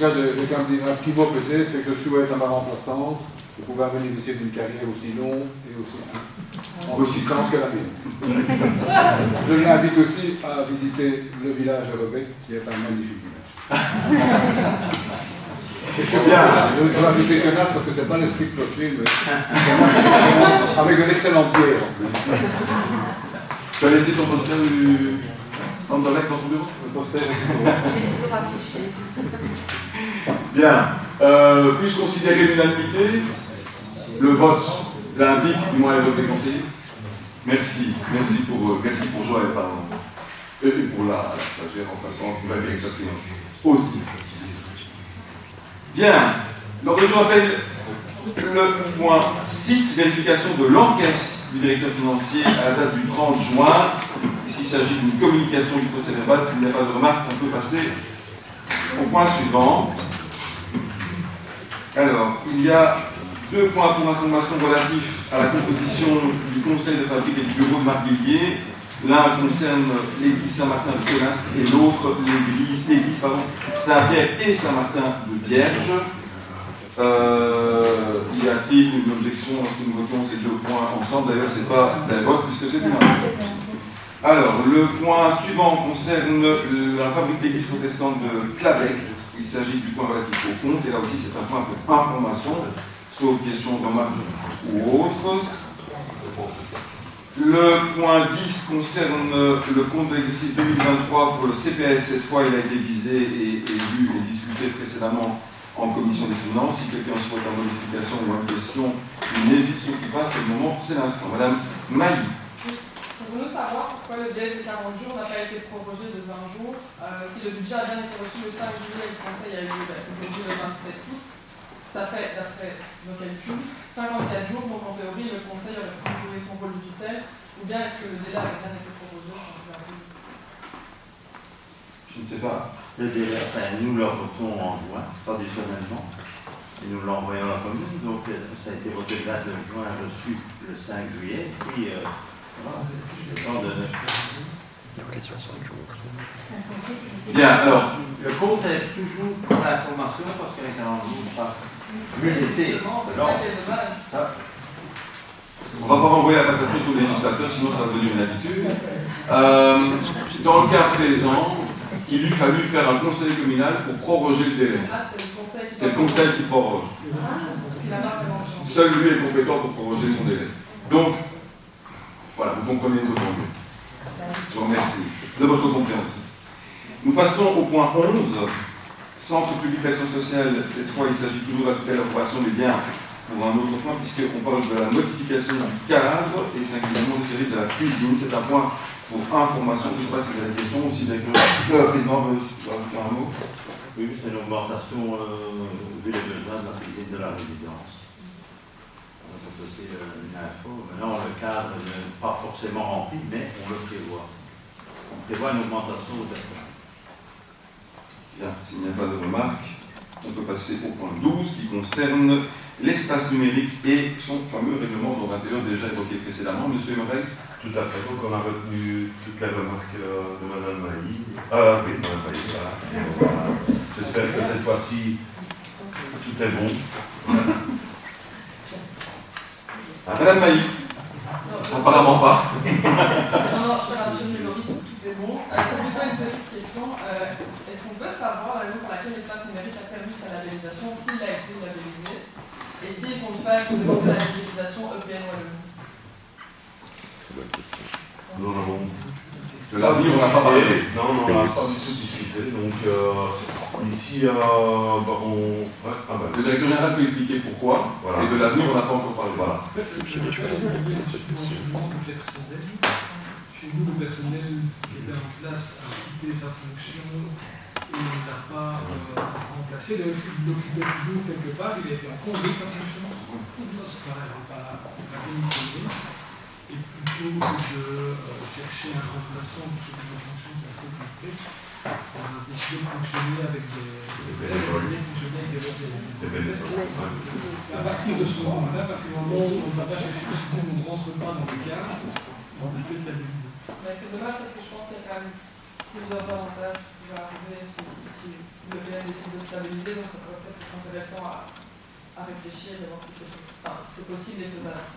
J'ai quand même dit un petit mot peut-être, c'est que je souhaite à ma remplaçante de pouvoir bénéficier d'une carrière aussi longue et aussi grande que la mienne. Je l'invite aussi à visiter le village de Rebecque, qui est un magnifique village. Je ne peux inviter que là parce que ce n'est pas l'esprit de clocher, mais avec de l'excellente pierre en plus. Tu as laissé ton poster du Anderlecht dans ton bureau? Le poster est toujours affiché. Bien. Puis-je considérer l'unanimité? Le vote l'indique, du moins le vote des conseillers. Merci. Merci pour Joël, pardon. Et pour la stagiaire remplaçante, nouvelle directeur financier. Aussi. Bien. L'ordre du jour appelle le point 6, vérification de l'encaisse du directeur financier à la date du 30 juin. S'il s'agit d'une communication extra-cérébrale, s'il n'y a pas de remarque, on peut passer au point suivant. Alors, il y a deux points pour information relatifs à la composition du conseil de fabrique et du bureau de Marguillier. L'un concerne l'église Saint-Martin de Colasque et l'autre l'église Saint-Pierre et Saint-Martin de Bierge. Y a-t-il une objection à ce que nous votions ces deux points ensemble? D'ailleurs, ce n'est pas un vote puisque c'est une vote. Alors, le point suivant concerne la fabrique d'église protestante de Clabec. Il s'agit du point relatif au compte, et là aussi c'est un point pour information, sauf question, remarque ou autre. Le point 10 concerne le compte de l'exercice 2023 pour le CPS. Cette fois, il a été visé et vu et discuté précédemment en commission des finances. Si quelqu'un souhaite une modification ou une question, il n'hésite surtout pas, c'est le moment, c'est l'instant. Madame Mailly. Nous savoir pourquoi le délai de 40 jours n'a pas été prorogé de 20 jours. Si le budget a bien été reçu le 5 juillet et le conseil a eu lieu aujourd'hui le 27 août, ça fait, d'après nos calculs, 54 jours, donc en théorie, le conseil aurait pu jouer son rôle de tutelle, ou bien est-ce que le délai a bien été prorogé? Je ne sais pas. Le délai, nous le votons en juin, traditionnellement, et nous l'envoyons à la commune, donc ça a été voté le 29 juin, reçu le 5 juillet, puis Bien, alors. Le compte est toujours pour l'information parce qu'avec un jour passe. L'été. Ça. On ne va pas renvoyer la patate chaude aux législateurs, sinon ça va devenir une habitude. Dans le cas présent, il lui fallut faire un conseil communal pour proroger le délai. Ah, c'est le conseil qui C'est le conseil qui proroge. Parce qu'il a pas vraiment changé. Seul lui est compétent pour proroger son délai. Donc, voilà, vous comprenez d'autant mieux. Je vous remercie de votre compréhension. Nous passons au point 11. Centre public d'action sociale, cette fois il s'agit toujours d'appliquer l'approbation des biens pour un autre point, puisqu'on parle de la modification du cadre et singulièrement du service de la cuisine. C'est un point pour information. Je ne sais pas si vous avez des questions, aussi avec le président veut ajouter un mot. Oui, c'est une augmentation vu les besoins de la cuisine de la résidence. C'est aussi une info. Maintenant, le cadre n'est pas forcément rempli, mais on le prévoit. On prévoit une augmentation au personnel. Bien, s'il n'y a pas de remarques, on peut passer au point 12 qui concerne l'espace numérique et son fameux règlement dont on a déjà évoqué précédemment. Monsieur Morex. Tout à fait, donc on a retenu toutes les remarques de Mme Mailly. Oui, Mme Mailly, voilà. Voilà. J'espère que cette fois-ci, tout est bon. Madame Mailly. Apparemment pas. Non, je suis pas sur le Grégory, tout est bon. C'est plutôt une petite question. Est-ce qu'on peut savoir la raison pour laquelle l'espace numérique a perdu sa labellisation, s'il a été labellisé, et s'il compte faire demander la labellisation EPN Wallonie? Nous avons... De l'avenir, on n'a pas parlé. Non, on n'a pas du tout discuté. Donc, ici, on... Le directeur général peut expliquer pourquoi, voilà. Et de l'avenir, on n'a pas encore parlé. Voilà. En fait, le subventionnement du personnel, chez nous, le personnel qui était en place a quitté sa fonction et on n'a pas remplacé. Il l'occupait toujours quelque part, il a été en congé de sa fonction. Ça n'a pas démissionné. Et plutôt que de chercher un remplaçant pour ce type de fonction qui est assez complexe, on a décidé de fonctionner avec des bénévoles. À partir de ce moment-là, à partir du moment où on ne va pas chercher le soutien, on ne rentre pas dans le cadre, on peut être labellisé. C'est dommage parce que je pense qu'il y a quand même plusieurs avantages qui vont arriver si le BN décide de se labelliser, donc ça pourrait peut-être être intéressant à réfléchir et voir si c'est possible et faisable.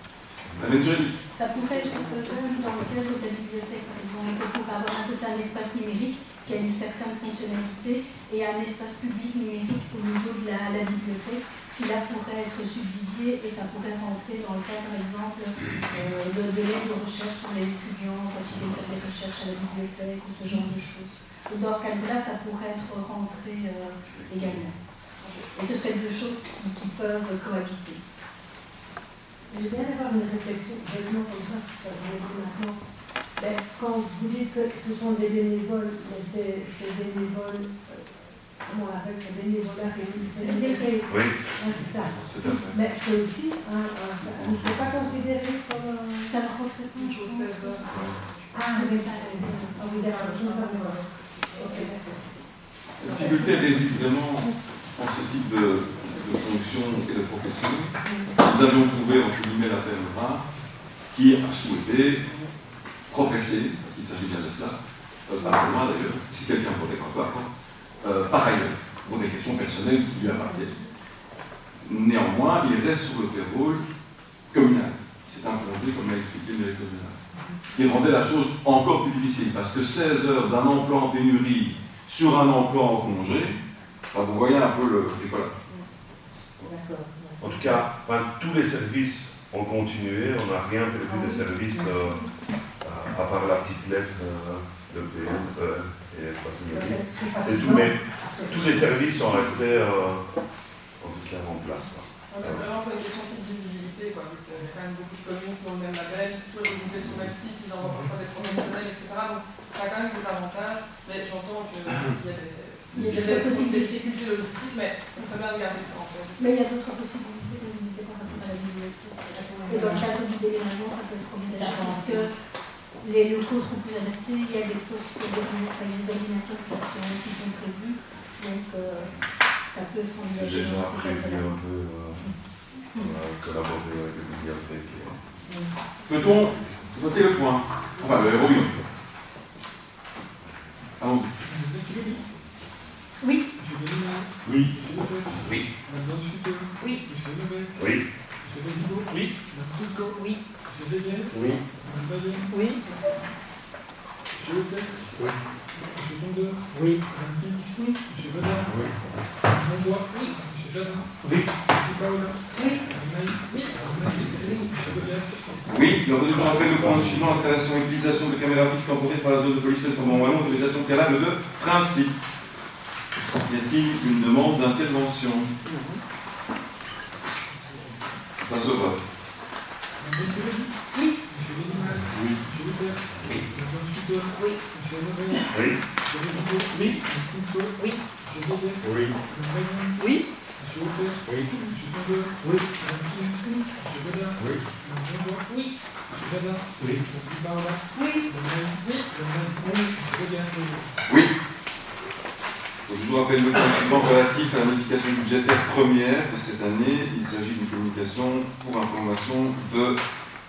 Ça pourrait être faisable dans le cadre de la bibliothèque, par exemple, pour avoir un total espace numérique qui a une certaine fonctionnalité et un espace public numérique au niveau de la bibliothèque qui là pourrait être subsidié et ça pourrait rentrer dans le cadre, par exemple, de l'aide de recherche pour les étudiants quand ils viennent faire des recherches à la bibliothèque ou ce genre de choses. Donc dans ce cadre-là, ça pourrait être rentré également. Et ce seraient deux choses qui peuvent cohabiter. Je viens d'avoir une réflexion, vraiment comme ça, maintenant. Ben, quand vous dites que ce sont des bénévoles, mais ces bénévoles, comment on appelle ça, bénévolat rémunéré? Oui. C'est ça. Mais c'est aussi, on ne peut pas considérer comme... Ça ne rentrait pas, je sais ça. Ah oui, oui, d'accord, je ne savais pas. Ok, d'accord. La difficulté réside vraiment en ce type de fonction et de profession. Nous avions trouvé, entre guillemets, la peine rare qui a souhaité professer, parce qu'il s'agit bien de cela, pas loin d'ailleurs, si quelqu'un voudrait pas, par ailleurs, pour des questions personnelles qui lui appartiennent. Néanmoins, il reste sur le payroll communal. C'est un congé, comme l'a expliqué le directeur général, qui rendait la chose encore plus difficile, parce que 16 heures d'un emploi en pénurie sur un emploi en congé, vous voyez un peu le décollage. En tout cas, tous les services ont continué, on n'a rien perdu des services, à part la petite lettre de PE et c'est tout, mais tous les services sont restés en tout cas en place. C'est vraiment pour les questions de visibilité, vu qu'il y a quand même beaucoup de communes qui ont le même label, tous les regroupés sur le même site, ils envoient parfois des professionnels, etc. Donc ça a quand même des avantages, mais j'entends qu'il y a des difficultés logistiques, mais ça serait bien de garder ça en fait. Mais il y a d'autres possibilités, comme je disais, par rapport à la bibliothèque. Et dans le cadre du déménagement, ça peut être envisageable parce que les locaux seront plus adaptés, il y a des postes des ordinateurs qui sont prévus, donc ça peut être envisagé. J'ai déjà prévu un peu collaborer avec le bibliothèque. Peut-on voter le point? Enfin, le héros, allons-y. Oui. Oui. Oui. Oui. Oui. Oui. Oui. Oui. Oui. Monsieur Lopez. Oui. Monsieur Tondeur. Oui. Madame Pix. Oui. Monsieur Godard. Oui. Madame Monbois. Oui. Monsieur Jadin. Oui. Monsieur Paola. Oui. Madame Maïs. Oui. Madame Maïs. Oui. Monsieur Godias. Oui, l'ordre du jour appelle le point suivant, installation et utilisation de caméras fixes temporaires par la zone de police Wallon, autorisation préalable de principe. Y a-t-il une demande d'intervention? Passe au vote. Madame Bengueli. Oui. Monsieur Lénimal. Oui. Monsieur Lopez. Oui. Madame Suter. Oui. Monsieur Honoré. Oui. Monsieur Rézigo. Oui. Madame Foulco. Oui. Monsieur Guéguet. Oui. Madame Vaillant. Oui. Monsieur Lopez. Oui. Monsieur Tondeur. Oui. Madame Pix. Monsieur Godard. Oui. Madame Monbois. Oui. Monsieur Jadin. Oui. Monsieur Paola. Oui. Madame Maïs. Oui. Madame Maïs. Oui. Monsieur Godias. Oui. Donc, je vous rappelle le point suivant relatif à la modification budgétaire première de cette année. Il s'agit d'une communication pour information de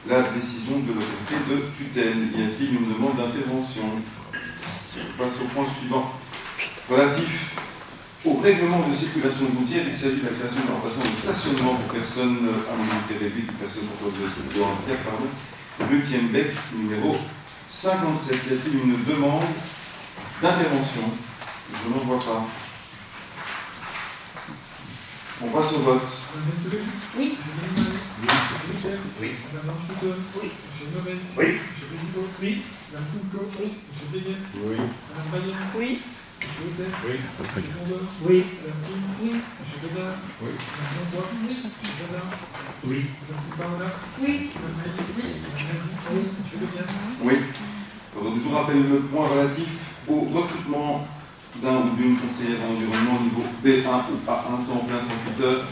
la décision de l'autorité de tutelle. Y a-t-il une demande d'intervention? Je passe au point suivant. Relatif au règlement de circulation routière, il s'agit de la création d'un emplacement de stationnement pour personnes à mobilité réduite ou personnes porteuses de handicap, rue Thienbeck, numéro 57. Y a-t-il une demande d'intervention? Je n'en vois pas. On passe au vote. Madame Bengueli. Oui. Monsieur Lénimal. Monsieur Lopez. Oui. Madame Suter. Oui. Monsieur Honoré. Oui. Monsieur Rézigo. Oui. Madame Foulco. Oui. Monsieur Guéguet. Oui. Madame Vaillant. Oui. Monsieur Lopez. Oui. Monsieur Tondeur. Oui. Madame Pix. Oui. Monsieur Godard. Oui. Madame Monbois. Oui. Monsieur Jadin. Oui. Madame Paola. Oui. Madame Maïs. Oui. Madame Maïs. Oui. Monsieur Godias. Oui. Alors, je vous rappelle le point relatif au recrutement d'un ou d'une conseillère en environnement niveau B1 ou A1 temps plein 38 heures,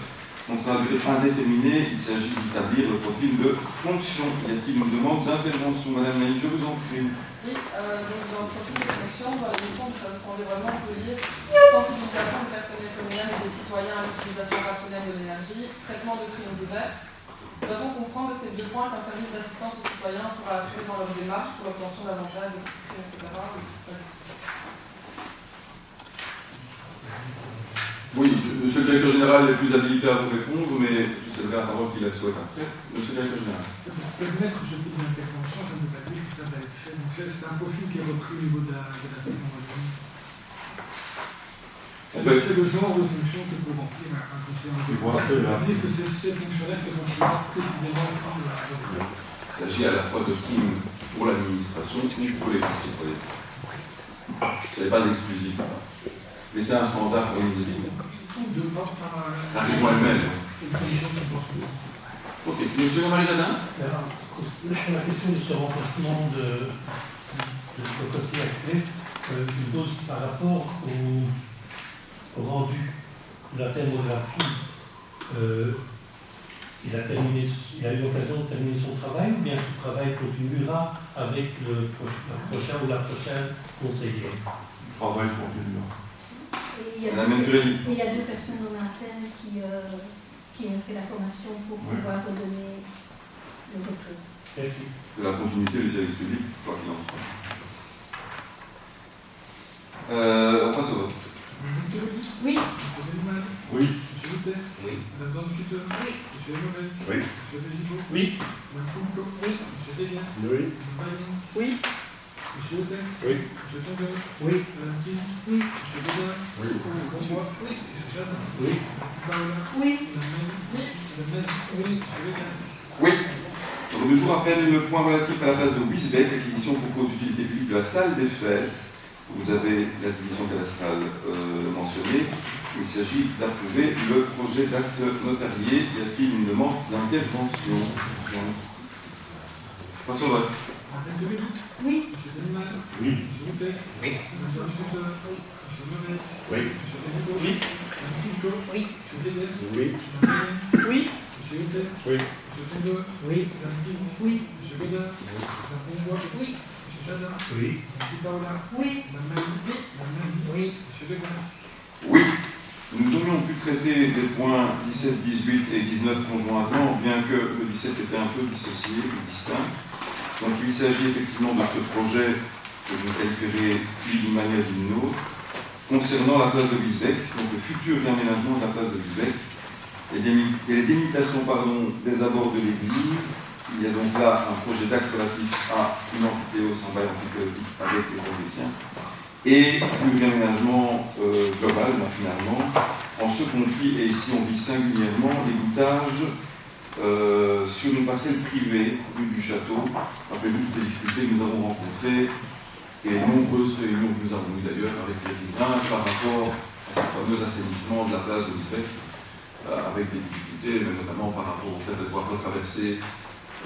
contrat à durée indéterminée. Il s'agit d'établir le profil de fonction. Y a-t-il une demande d'intervention? Madame Maïs, je vous en prie. Oui, donc dans le profil de fonction, dans la mission du service environnement, on peut lire sensibilisation du personnel communal et des citoyens à l'utilisation rationnelle de l'énergie, traitement de crimes divers. Nous devons comprendre de ces deux points qu'un service d'assistance aux citoyens sera assuré dans leur démarche pour l'obtention d'avantages, etc. Oui, monsieur le directeur général est plus habilité à vous répondre, mais je céderai la parole qu'il la souhaite après. Monsieur le directeur général. Pour permettre ce type d'intervention, ça nous a dit que ça va être fait. Donc c'est un profil qui est repris au niveau de la technologie. C'est le genre de fonction que peut remplir un conseiller en environnement. C'est-à-dire que c'est ces fonctionnaires qui remplira précisément au sein de la recette. Il s'agit à la fois de signes pour l'administration et pour les citoyens. Ce n'est pas exclusif. Mais c'est un standard pour les villes. La région elle-même. Ok. Monsieur Marie Jadin. Alors, sur la question de ce remplacement de conseiller actuel, je pose par rapport au rendu de la thermographie. Il a eu l'occasion de terminer son travail, ou bien ce travail continuera avec le prochain ou la prochaine conseillère? Le travail continuera. Et il y a Madame Venturelli. il y a deux personnes en interne qui ont fait la formation pour pouvoir redonner le retour. Merci. De la continuité du service public, quoi qu'il en soit. On passe au vote. Oui. Monsieur Bengueli. Oui. Monsieur Lopez. Oui. Madame Van Schutter. Oui. Monsieur Honoré. Oui. Monsieur Rézigo. Oui. Madame Foulco. Oui. Monsieur Guéguet. Oui. Madame Vaillant. Oui. Monsieur Lopez. Oui. Monsieur Tondeur. Oui. Madame Pix. Oui. Monsieur Godard. Oui. Madame Monbois. Oui. Monsieur Jadin. Oui. Madame Paola. Oui. Madame Maïs. Oui. Madame Maïs. Oui. Monsieur Godias. Oui. Donc, je vous rappelle le point relatif à la place de Wisbeck, acquisition pour cause d'utilité publique de la salle des fêtes. Vous avez la division cadastrale mentionnée. Il s'agit d'approuver le projet d'acte notarié. Y a-t-il une demande d'intervention? Passons au vote. Madame Bengueli. Oui. Monsieur Bengueli. Oui. Monsieur Lopez. Oui. Madame Van Schutter. Monsieur Honoré. Oui. Monsieur Rézigo. Oui. Madame Foulco. Oui. Monsieur Guéguet. Oui. Madame Vaillant. Oui. Monsieur Lopez. Oui. Monsieur Tondeur. Oui. Madame Pix. Oui. Monsieur Godard. Madame Monbois. Oui. Monsieur Jadin. Oui. Monsieur Paola. Oui. Madame Maïs. Madame Maïs. Oui. Monsieur Godias. Oui. Nous aurions pu traiter des points 17, 18 et 19 conjointement, bien que le 17 était un peu dissocié, distinct. Donc il s'agit effectivement de ce projet que je vous qualifierai d'une manière ou d'une autre, concernant la place de Wisbeck, donc le futur réaménagement de la place de Wisbeck, et les délimitations des abords de l'église, il y a donc là un projet d'acte relatif à une amphithéose en bail amphithéotique avec les Fabriciens et une réaménagement global, finalement, en ce compris, et ici on dit singulièrement, l'égouttage sur une parcelle privée rue du Château. Rappelez-vous toutes les difficultés que nous avons rencontrées et les nombreuses réunions que nous avons eues d'ailleurs avec les riverains par rapport à ce fameux assainissement de la place de Utrecht, avec des difficultés, mais notamment par rapport au fait de devoir retraverser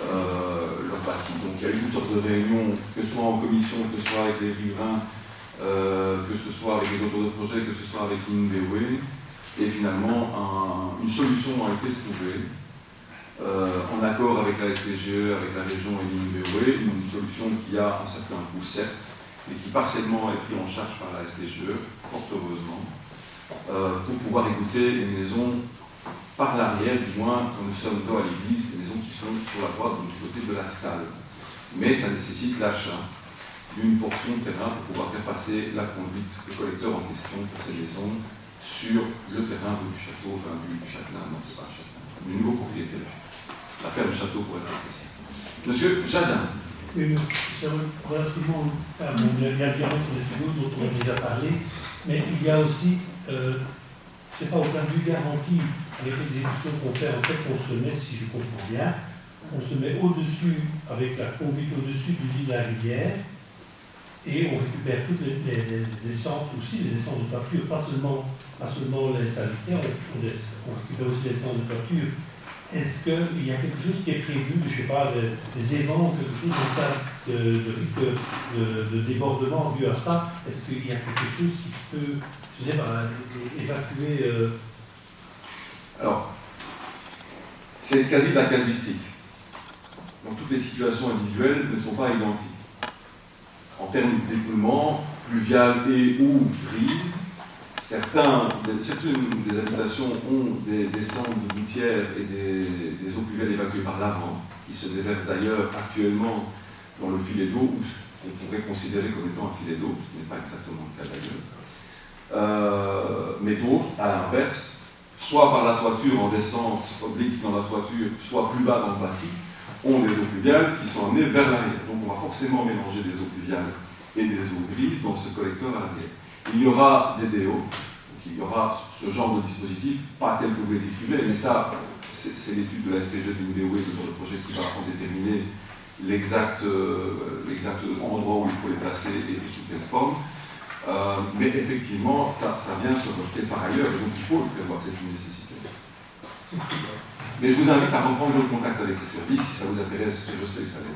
leur bâti. Donc il y a eu toutes sortes de réunions, que ce soit en commission, que ce soit avec les riverains, que ce soit avec les auteurs de projet, que ce soit avec l'INBW, et finalement une solution a été trouvée en accord avec la SPGE, avec la région et l'INBW, une solution qui a un certain coût certes, mais qui partiellement est pris en charge par la SPGE, fort heureusement, pour pouvoir écouter les maisons par l'arrière, du moins quand nous sommes dos à l'église, les maisons qui sont sur la droite, donc du côté de la salle. Mais ça nécessite l'achat d'une portion de terrain pour pouvoir faire passer la conduite, le collecteur en question pour ces maisons sur le terrain du château, enfin du châtelain, non c'est pas un châtelain, du nouveau propriétaire du château. La ferme château pour être précis. Monsieur Jadin. Oui, c'est relativement. Enfin, bon, il y a bien d'autres studios dont on a déjà parlé, mais il y a aussi, c'est pas au point de vue garanti, avec l'exécution qu'on fait, en fait, on se met, si je comprends bien, on se met au-dessus, avec la conduite au-dessus du lit de la rivière, et on récupère toutes les descentes aussi, les descentes de toiture, pas seulement les sanitaires, on récupère aussi les descentes de toiture. Est-ce qu'il y a quelque chose qui est prévu, je ne sais pas, des évents, quelque chose en cas de débordement dû à ça? Est-ce qu'il y a quelque chose qui peut, je sais pas, évacuer Alors, c'est quasi de la casuistique. Donc toutes les situations individuelles ne sont pas identiques. En termes d'écoulement, pluvial et ou brise, certaines des habitations ont des descentes de gouttières et des eaux pluviales évacuées par l'avant, qui se déversent d'ailleurs actuellement dans le filet d'eau, ou ce qu'on pourrait considérer comme étant un filet d'eau, ce qui n'est pas exactement le cas d'ailleurs. Mais d'autres, à l'inverse, soit par la toiture en descente oblique dans la toiture, soit plus bas dans le bâti, ont des eaux pluviales qui sont amenées vers l'arrière. Donc on va forcément mélanger des eaux pluviales et des eaux grises dans ce collecteur à l'arrière. Il y aura des DO, donc il y aura ce genre de dispositif, pas tel que vous l'avez décrivé, mais ça, c'est l'étude de la SPG du DO et de le projet qui va en déterminer l'exact endroit où il faut les placer et sous quelle forme. Mais effectivement, ça vient se rejeter par ailleurs, et donc il faut le prévoir, c'est une nécessité. Mais je vous invite à reprendre le contact avec les services, si ça vous intéresse, et je sais que ça l'est.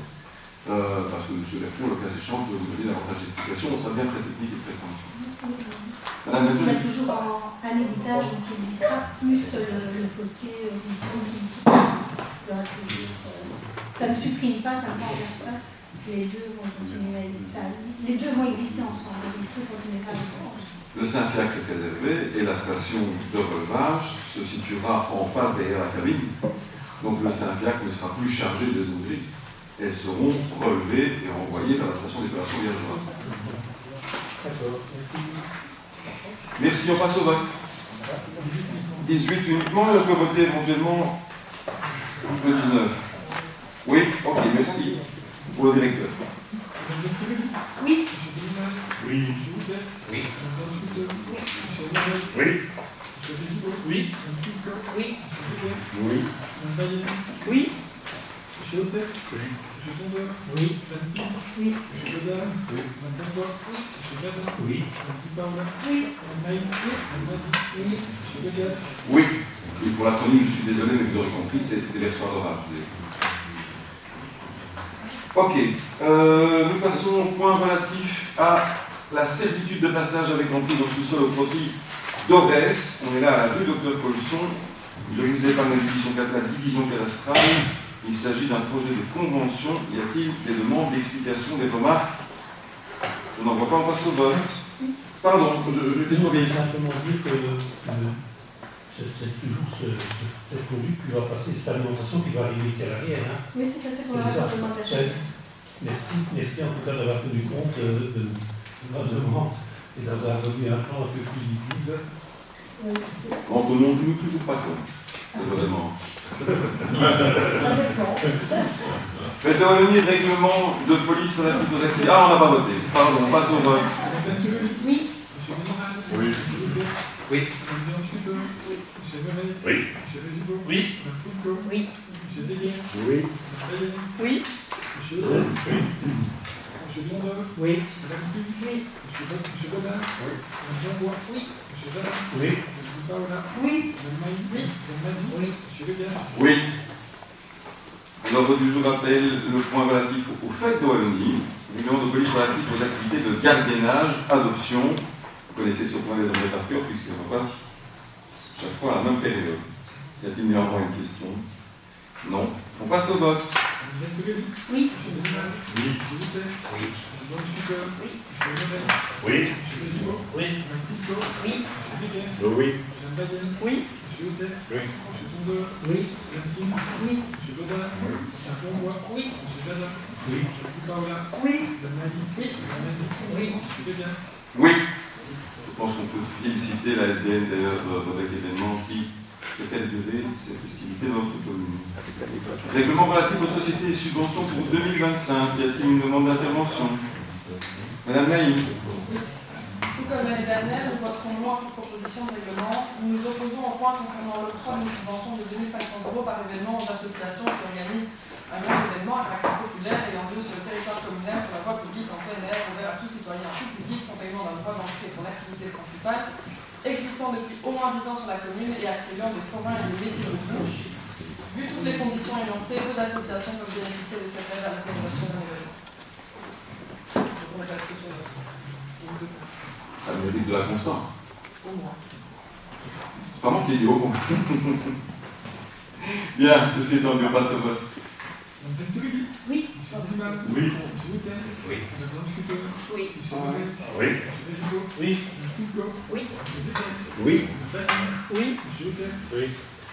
Parce que M. Bertrand, le cas échéant, peut vous donner davantage d'explications, ça devient très technique et très pointu. Madame Il y a toujours un égouttage qui existera, plus le fossé glissant qui ça ne supprime pas, ça ne remplace pas. Les deux vont continuer à exister. Les deux vont exister ensemble, les ruisseaux continueront à exister. Le Saint-Fiacre est préservé et la station de relevage se situera en face derrière la cabine. Donc le Saint-Fiacre ne sera plus chargé des eaux grises. Elles seront relevées et envoyées vers la station d'épuration villageoise. D'accord, merci. Merci, on passe au vote. 18 uniquement, on peut voter éventuellement le 19. Oui, ok, merci. Pour le directeur. Oui. Oui. Oui. Oui. Oui. Oui. Oui. Oui. Monsieur Lopez. Oui. Monsieur Tondeur. Oui. Oui. Monsieur Godin. Oui. Madame Bois. Monsieur Gazin. Oui. Madame Paola. Oui. Madame Maï. Madame Zadi. Oui. Monsieur Bélias. Oui. Et pour la chronique, je suis désolé, mais vous aurez compris, c'est des versoirs d'orage. Ok. Nous passons au point relatif à la servitude de passage avec emprise au sous-sol au profit d'Orès. On est là à la rue Docteur Colson, autorisé par la division cadastrale. Il s'agit d'un projet de convention. Y a-t-il des demandes, d'explications, des remarques? Je n'en vois pas, on passe au vote. Pardon, je Je voulais simplement dire que c'est toujours cette conduite qui va passer, cette alimentation qui va arriver ici à l'arrière. Hein. Oui, c'est ça, c'est pour la demande d'achat. Merci en tout cas d'avoir tenu compte de la demande et d'avoir revu un plan un peu plus visible. En tenons-nous toujours pas compte. C'est vraiment. Ça dépend. Fête de Wallonie, règlement de police relatif aux activités. Ah, on n'a pas voté. Pardon, on passe au vote. Oui. Oui. Oui. Oui. Oui. Oui. Oui. Oui. Monsieur Blondin. Oui. Madame Puy. Oui. Monsieur Godin. Oui. Madame Jean-Bois. Oui. Monsieur Zana. Oui. Monsieur Paola. Oui. Madame Maï. Oui. Madame Mazie. Oui. Monsieur Legas. Oui. L'ordre du jour appelle le point relatif aux fêtes de Wallonie, règlement de police relatif aux activités de gardiennage, adoption. Vous connaissez ce point désormais par cœur, puisqu'on passe chaque fois à la même période. Y a-t-il néanmoins une question? Non. On passe au vote. Madame Pellegrini. Oui. Monsieur Desmal. Oui. Monsieur Boutet. Oui. Monsieur Don-Schucker. Oui. Monsieur Level. Oui. Monsieur Bézigo. Oui. Madame Foucault. Oui. Monsieur Déguer. Oui. Madame Bayem. Oui. Monsieur Houtet. Oui. Monsieur Tondeur. Oui. Madame Kim. Oui. Monsieur Godin. Oui. Madame Jean-Bois. Oui. Monsieur Zana. Oui. Monsieur Paola. Oui. Madame Maï. Oui. Madame Mazie. Oui. Monsieur Legas. Oui. Je pense qu'on peut féliciter la SBN d'ailleurs avec l'événement qui fait perdurer cette festivité dans notre commune. Règlement relatif aux sociétés et subventions pour 2025. Y a-t-il une demande d'intervention? Madame Naïm. Tout comme l'année dernière, nous voterons non à cette proposition de règlement. Nous nous opposons au point concernant l'octroi d'une subvention de 2 500 € par événement aux associations qui organisent un grand événement à caractère populaire ayant lieu sur le territoire communal sur la voie publique en plein air, ouvert à tous citoyens en tout public, sans paiement d'un droit d'entrée pour l'activité principale, existant depuis au moins 10 ans sur la commune et accueillant des forains et des métiers de bouche. Vu toutes les conditions énoncées, peu d'associations peuvent bénéficier de cette aide à l'organisation d'un événement. Ça mérite de la constance. Au moins. C'est pas moi qui ai dit au moins. Bien, ceci étant dit, on passe au vote. Madame Pellegrini. Oui. Monsieur Desmal. Oui. Monsieur Houtet. Oui. Madame Don-Schucker. Oui. Monsieur Level. Oui. Monsieur Bézigo. Oui. Madame Foucault. Oui. Monsieur Déguer. Oui. Madame Bayem. Oui. Monsieur Houtet. Oui.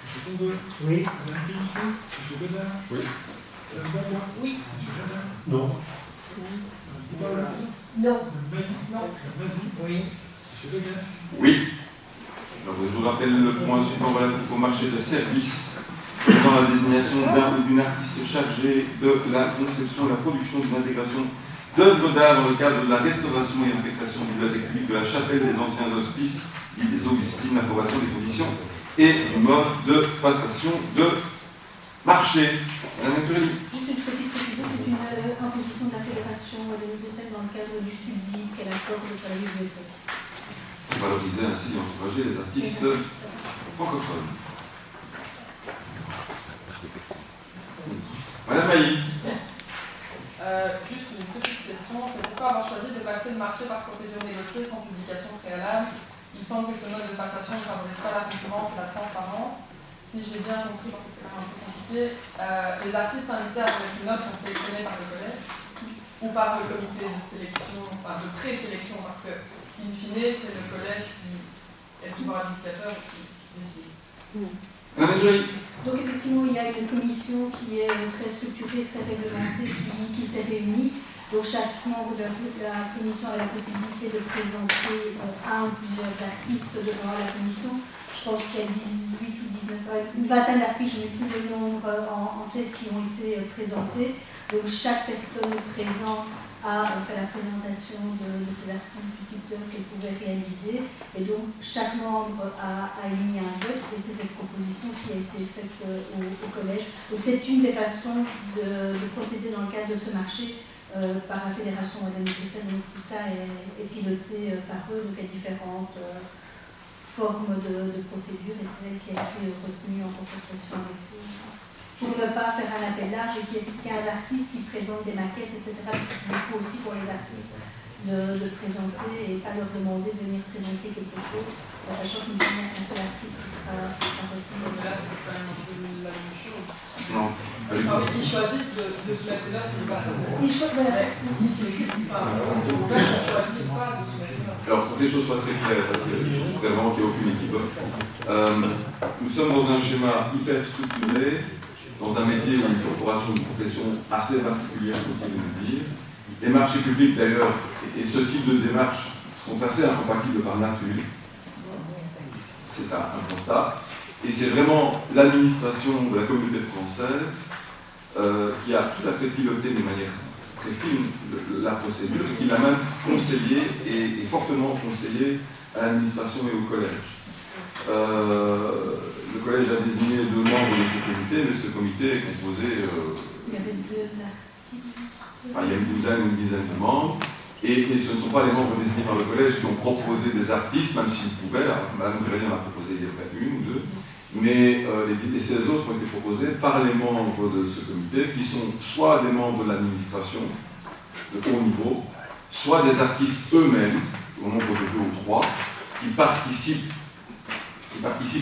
Monsieur Tondeur. Oui. Madame Kim. Monsieur Godin. Oui. Madame Jean-Bois. Oui. Monsieur Zana. Non. Madame Paola. Non. Madame Maï. Non. Madame Mazie. Oui. Monsieur Legas. Oui. Alors, je vous rappelle le point suivant relatif au marché de services dans la désignation d'un ou d'une artiste chargée de la conception et la production d'une intégration d'œuvres d'art dans le cadre de la restauration et affectation du bibliothèque publique de la chapelle des anciens hospices, dit des Augustines, l'approbation des conditions et du mode de passation de marché. Madame Turelli. Juste une petite précision, c'est une imposition de la Fédération de Bruxelles dans le cadre du subside qu'elle accorde à la bibliothèque. Valoriser ainsi et encourager les artistes francophones. Madame Mailly. Juste une petite question, c'est pourquoi avoir choisi de passer le marché par procédure négociée sans publication préalable? Il semble que ce mode de passation ne favorise pas la concurrence et la transparence. Si j'ai bien compris, parce que c'est quand même un peu compliqué, les artistes invités à remettre une note sont sélectionnés par le collège ou par le comité de sélection, enfin de présélection, parce que, in fine, c'est le collège qui est le pouvoir indicateur qui décide. Madame Joly. Donc effectivement, il y a une commission qui est très structurée, très réglementée, qui s'est réunie. Donc chaque membre de la commission a la possibilité de présenter un ou plusieurs artistes devant la commission. Je pense qu'il y a 18 ou 19, une vingtaine d'artistes, je n'ai plus le nombre en tête, qui ont été présentés. Donc chaque personne présente a fait la présentation de ces artistes, du type d'œuvre qu'elle pouvait réaliser. Et donc, chaque membre a émis un vote, et c'est cette proposition qui a été faite au collège. Donc, c'est une des façons de procéder dans le cadre de ce marché par la Fédération Wallonie Bruxelles. Donc, tout ça est piloté par eux, donc il y a différentes formes de procédure, et c'est celle qui a été retenue en concertation avec eux. Pour ne pas faire un appel large et qu'il y ait 15 artistes qui présentent des maquettes, etc. Parce que c'est beaucoup aussi pour les artistes de présenter et pas leur demander de venir présenter quelque chose, sachant qu'il n'y a qu'un seul artiste qui sera retenu. Mais là, c'est quand même un peu la même chose. Non. Ils choisissent de soumettre une œuvre qui va. Ils choisissent. Alors, pour que les choses soient très claires, parce que je trouve vraiment qu'il n'y a aucune équivoque. Nous sommes dans un schéma hyper structuré, dans un métier ou une corporation, une profession assez particulière, faut-il le dire. Les marchés publics, d'ailleurs, et ce type de démarches sont assez incompatibles par nature. C'est un constat. Et c'est vraiment l'administration de la communauté française qui a tout à fait piloté de manière très fine la procédure et qui l'a même conseillé et fortement conseillé à l'administration et au collège. Le collège a désigné 2 membres de ce comité, mais ce comité est composé... il y avait 2 articles. Enfin, il y a une douzaine ou une dizaine de membres, et ce ne sont pas les membres désignés par le collège qui ont proposé des artistes, même s'ils pouvaient. Mme Grély en a proposé il y a peut-être 1 ou 2, mais les 16 autres ont été proposés par les membres de ce comité, qui sont soit des membres de l'administration de haut niveau, soit des artistes eux-mêmes, au nombre de 2 ou 3, qui participent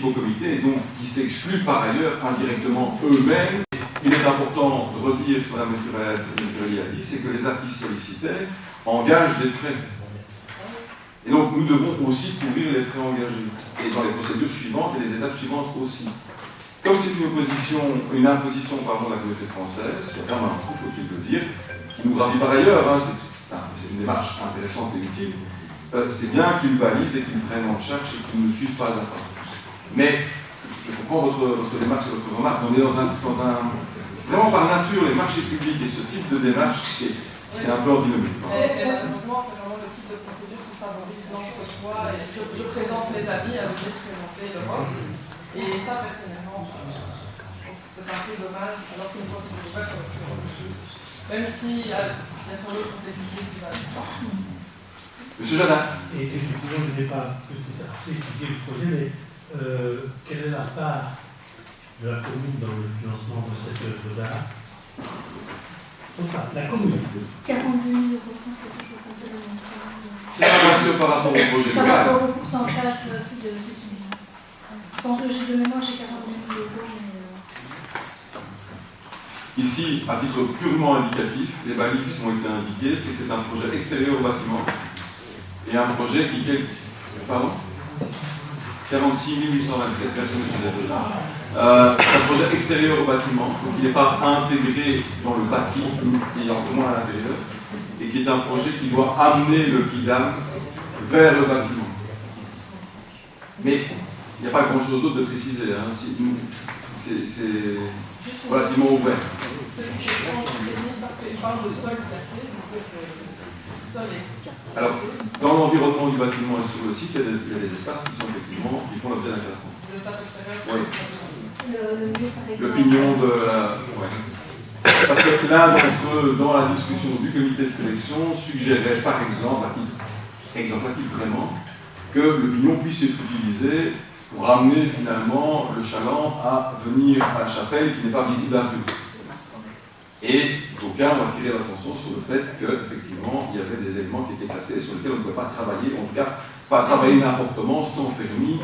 au comité et donc qui s'excluent par ailleurs indirectement eux-mêmes. Il est important de redire ce que Mme Grély a dit, c'est que les artistes sollicités engagent des frais. Et donc nous devons aussi couvrir les frais engagés, et dans les procédures suivantes et les étapes suivantes aussi. Comme c'est une imposition de la communauté française, c'est quand même un coup, faut-il le dire, qui nous ravit par ailleurs, hein, c'est une démarche intéressante et utile, c'est bien qu'ils balisent et qu'ils prennent en charge et qu'ils ne suivent pas à pas. Mais je comprends votre démarche et votre remarque. On est dans un vraiment par nature, les marchés publics et ce type de démarche, c'est un peu antinomique. Et malheureusement, c'est vraiment le type de procédure qui favorise l'entre-soi. Et je présente mes amis à vous présenter l'Europe. Et ça, personnellement, je trouve que c'est un peu dommage, alors qu'une procédure ouverte, même s'il y a bien sûr l'autre complexité qui va être forte. Monsieur Jadin. Et effectivement, je n'ai pas peut-être assez étudié le projet, mais quelle est la part de la commune dans le financement de cette œuvre d'art? La commune. 42 000 €, je pense que je peux compter le montant. C'est un ratio par rapport au projet Par global. rapport au pourcentage du subside. Je pense que j'ai de mémoire, j'ai 42 000 €, mais... Ici, à titre purement indicatif, les balises qui ont été indiquées, c'est que c'est un projet extérieur au bâtiment et un projet qui est... Pardon 46 827, merci M. Delvaux. C'est un projet extérieur au bâtiment, donc il n'est pas intégré dans le bâti, et encore moins à l'intérieur, et qui est un projet qui doit amener le Kidam vers le bâtiment. Mais il n'y a pas grand-chose d'autre de préciser, hein. C'est relativement ouvert. Je parle de sol classé, donc le sol est classé. Alors, dans l'environnement du bâtiment et sur le site, il y a des espaces qui sont effectivement, qui font l'objet d'un classement. L'espace extérieur, oui. Le milieu, par exemple. Le pignon de la... Ouais. Parce que l'un d'entre eux, dans la discussion du comité de sélection, suggérait par exemple, à titre exemplatif vraiment, que le pignon puisse être utilisé pour amener finalement le chaland à venir à la chapelle qui n'est pas visible à vue. Et d'aucuns ont attiré l'attention sur le fait qu'effectivement, il y avait des éléments qui étaient classés et sur lesquels on ne pouvait pas travailler, en tout cas, pas travailler n'importe comment sans permis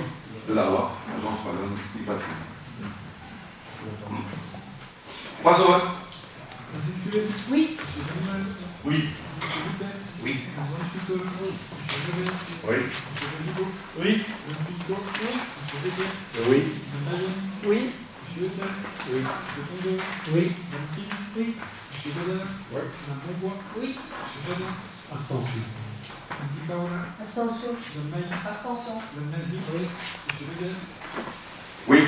de la loi, l'agence wallonne du patrimoine. On passe au vote. Oui. Oui. Oui. Oui. Oui. Oui. Oui. Monsieur Leclerc. Oui. Monsieur Fondeux. Oui. Madame Kins. Oui. Monsieur Badin. Oui. Madame Bonbois. Oui. Monsieur Jadin. Abstention. Madame Picaola. Abstention. Madame Maïs. Abstention. Madame Nazi. Oui. Monsieur Legaz. Oui.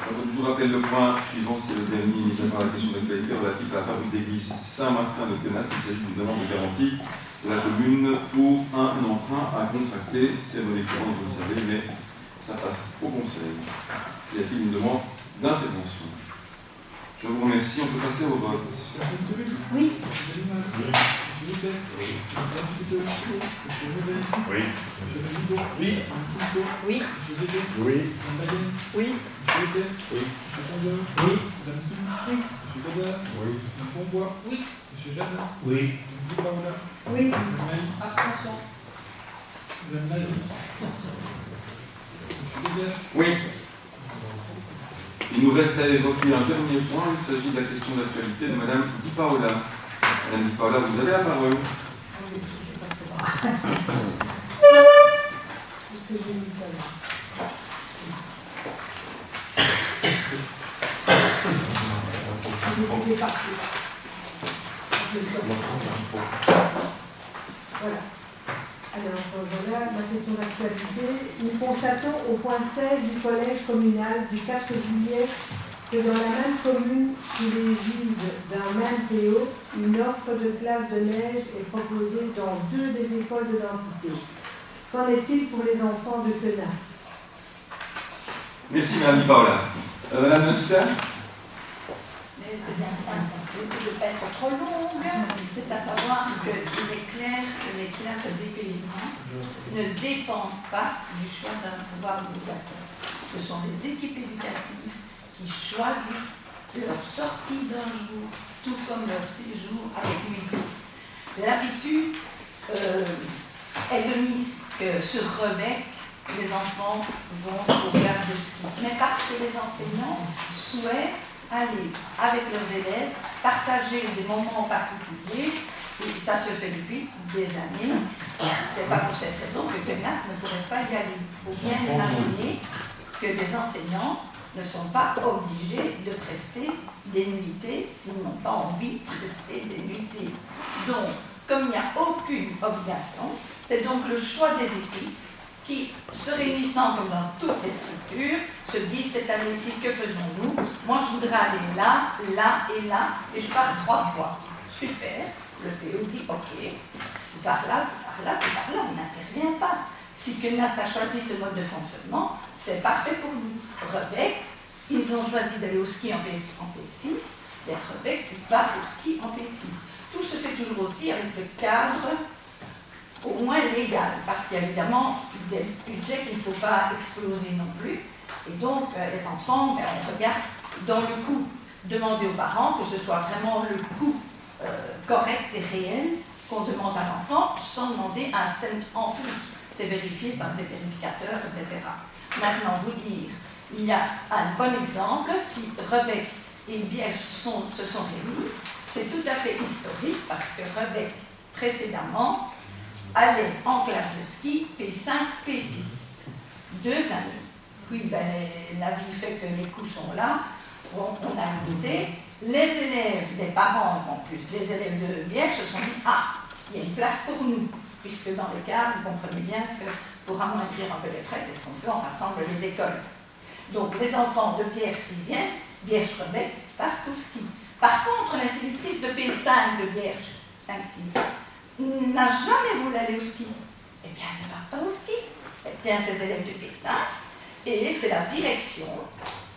Donc, je vous rappelle le point suivant, c'est le dernier, mis à part la question d'actualité relative à la fabrique d'église Saint-Martin de Quenas. Il s'agit d'une demande de garantie de la commune pour un emprunt à contracter. C'est monétairement, vous le savez, mais ça passe au conseil. Y a-t-il une demande d'intervention? Je vous remercie, on peut passer au vote. Oui. Monsieur Leclerc. Oui. Madame Picaola. Monsieur Revelle. Oui. Monsieur Lido. Oui. Madame Pinto. Oui. Monsieur Zédé. Oui. Madame Bayen. Oui. Monsieur Leclerc. Oui. Monsieur Fondeur. Oui. Madame Kins. Oui. Monsieur Badin. Oui. Madame Bonbois. Oui. Monsieur Jadin. Oui. Madame Picaola. Oui. Madame Maïs. Abstention. Madame Nazi. Monsieur Legaz. Oui. Il nous reste à évoquer un dernier point. Il s'agit de la question d'actualité de Madame Di Paola. Madame Di Paola, vous avez la parole. Décidé par-ci. Voilà. Alors, voilà ma question d'actualité. Nous constatons au point 16 du collège communal du 4 juillet que dans la même commune, sous l'égide d'un même PO, une offre de classe de neige est proposée dans 2 des écoles de l'entité. Qu'en est-il pour les enfants de Quenas? Merci Madame Di Paola. Madame Nasuka? Mais c'est bien simple, je ne vais pas être trop longue, c'est à savoir qu'il est clair que ce dépaysement ne dépendent pas du choix d'un pouvoir organisateur. Ce sont les équipes éducatives qui choisissent leur sortie d'un jour, tout comme leur séjour avec nuit. L'habitude est de mise que sur Rebec, les enfants vont au classes de ski, mais parce que les enseignants souhaitent aller avec leurs élèves, partager des moments particuliers, et ça se fait depuis des années. C'est pas pour cette raison que Quenas ne pourrait pas y aller. Il faut bien imaginer que les enseignants ne sont pas obligés de prester des nuitées s'ils n'ont pas envie de prester des nuitées. Donc, comme il n'y a aucune obligation, c'est donc le choix des équipes qui, se réunissant comme dans toutes les structures, se disent cette année-ci, que faisons-nous? Moi, je voudrais aller là, là et là, et je pars 3 fois. Super, le PO dit ok, par là, on n'intervient pas. Si Quenas a choisi ce mode de fonctionnement, c'est parfait pour nous. Rebec, ils ont choisi d'aller au ski en P6, et Rebec va au ski en P6. Tout se fait toujours aussi avec le cadre au moins légal, parce qu'il y a évidemment des budgets qu'il ne faut pas exploser non plus. Et donc, les enfants, on regarde dans le coût demandé aux parents, que ce soit vraiment le coût correct et réel qu'on demande à l'enfant, sans demander un cent en plus. C'est vérifié par des vérificateurs, etc. Maintenant, vous dire, il y a un bon exemple, si Rebec et Biège se sont réunis, c'est tout à fait historique, parce que Rebec, précédemment, allait en classe de ski P5, P6. 2 années. Puis la vie fait que les coûts sont là. On a limité. Les élèves, les parents en plus, les élèves de Biège se sont dit ah, il y a une place pour nous. Puisque dans le cadre, vous comprenez bien que pour amoindrir un peu les frais, qu'est-ce qu'on fait? On rassemble les écoles. Donc les enfants de Biège 6e, Biège-Rebec, partent au ski. Par contre, l'institutrice de P5 de Biège, 5-6, n'a jamais voulu aller au ski. Eh bien, elle ne va pas au ski. Elle tient ses élèves de P5 et c'est la direction,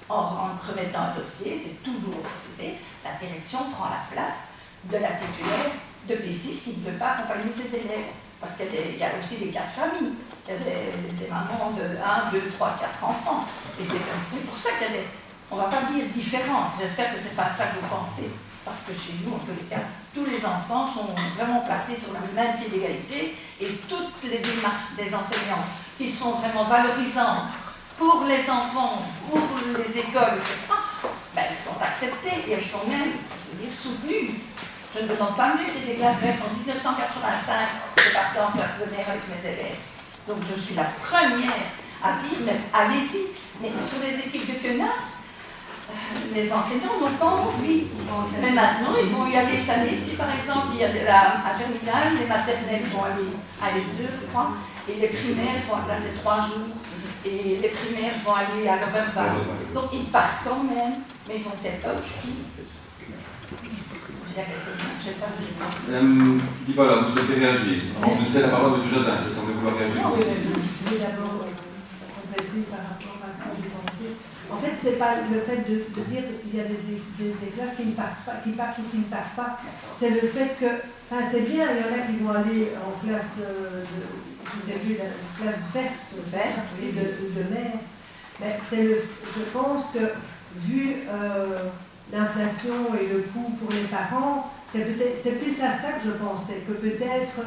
en remettant un dossier, c'est toujours refusé, la direction prend la place de la titulaire de P6 qui ne veut pas accompagner ses élèves. Parce qu'il y a aussi des cas de famille. Il y a des mamans de 1, 2, 3, 4 enfants. Et c'est pour ça qu'il y a des... On ne va pas dire différence. J'espère que ce n'est pas ça que vous pensez. Parce que chez nous, en tous les cas, tous les enfants sont vraiment placés sur le même pied d'égalité et toutes les démarches des enseignants qui sont vraiment valorisantes pour les enfants, pour les écoles, etc., elles sont acceptées et elles sont même, je veux dire, soutenues. Je ne demande pas mieux qu'il y ait des classes bref. En 1985, je partais en classe de mer avec mes élèves. Donc je suis la première à dire, mais allez-y. Mais sur les équipes de Quenas, les enseignants n'ont pas envie. Mais maintenant, ils vont y aller cette année-ci, par exemple. Il y a à Germinal, les maternelles vont aller à l'ESE, je crois, et les primaires vont là, c'est 3 jours, et les primaires vont aller à l'Overval. Donc ils partent quand même, mais ils vont peut-être pas au ski. Madame Di Paola, vous souhaitez réagir? Alors, je laisse la parole à M. Jardin, qui semble vouloir réagir aussi. Je vais d'abord compléter par rapport à ce que vous pensez. En fait, ce n'est pas le fait de dire qu'il y a des classes qui ne partent pas, qui partent ou qui ne partent pas. C'est le fait que, enfin, c'est bien, il y en a qui vont aller en classe vous avez vu la classe verte et de mer. Mais je pense que, vu l'inflation et le coût pour les parents, c'est plus à ça que je pensais, que peut-être,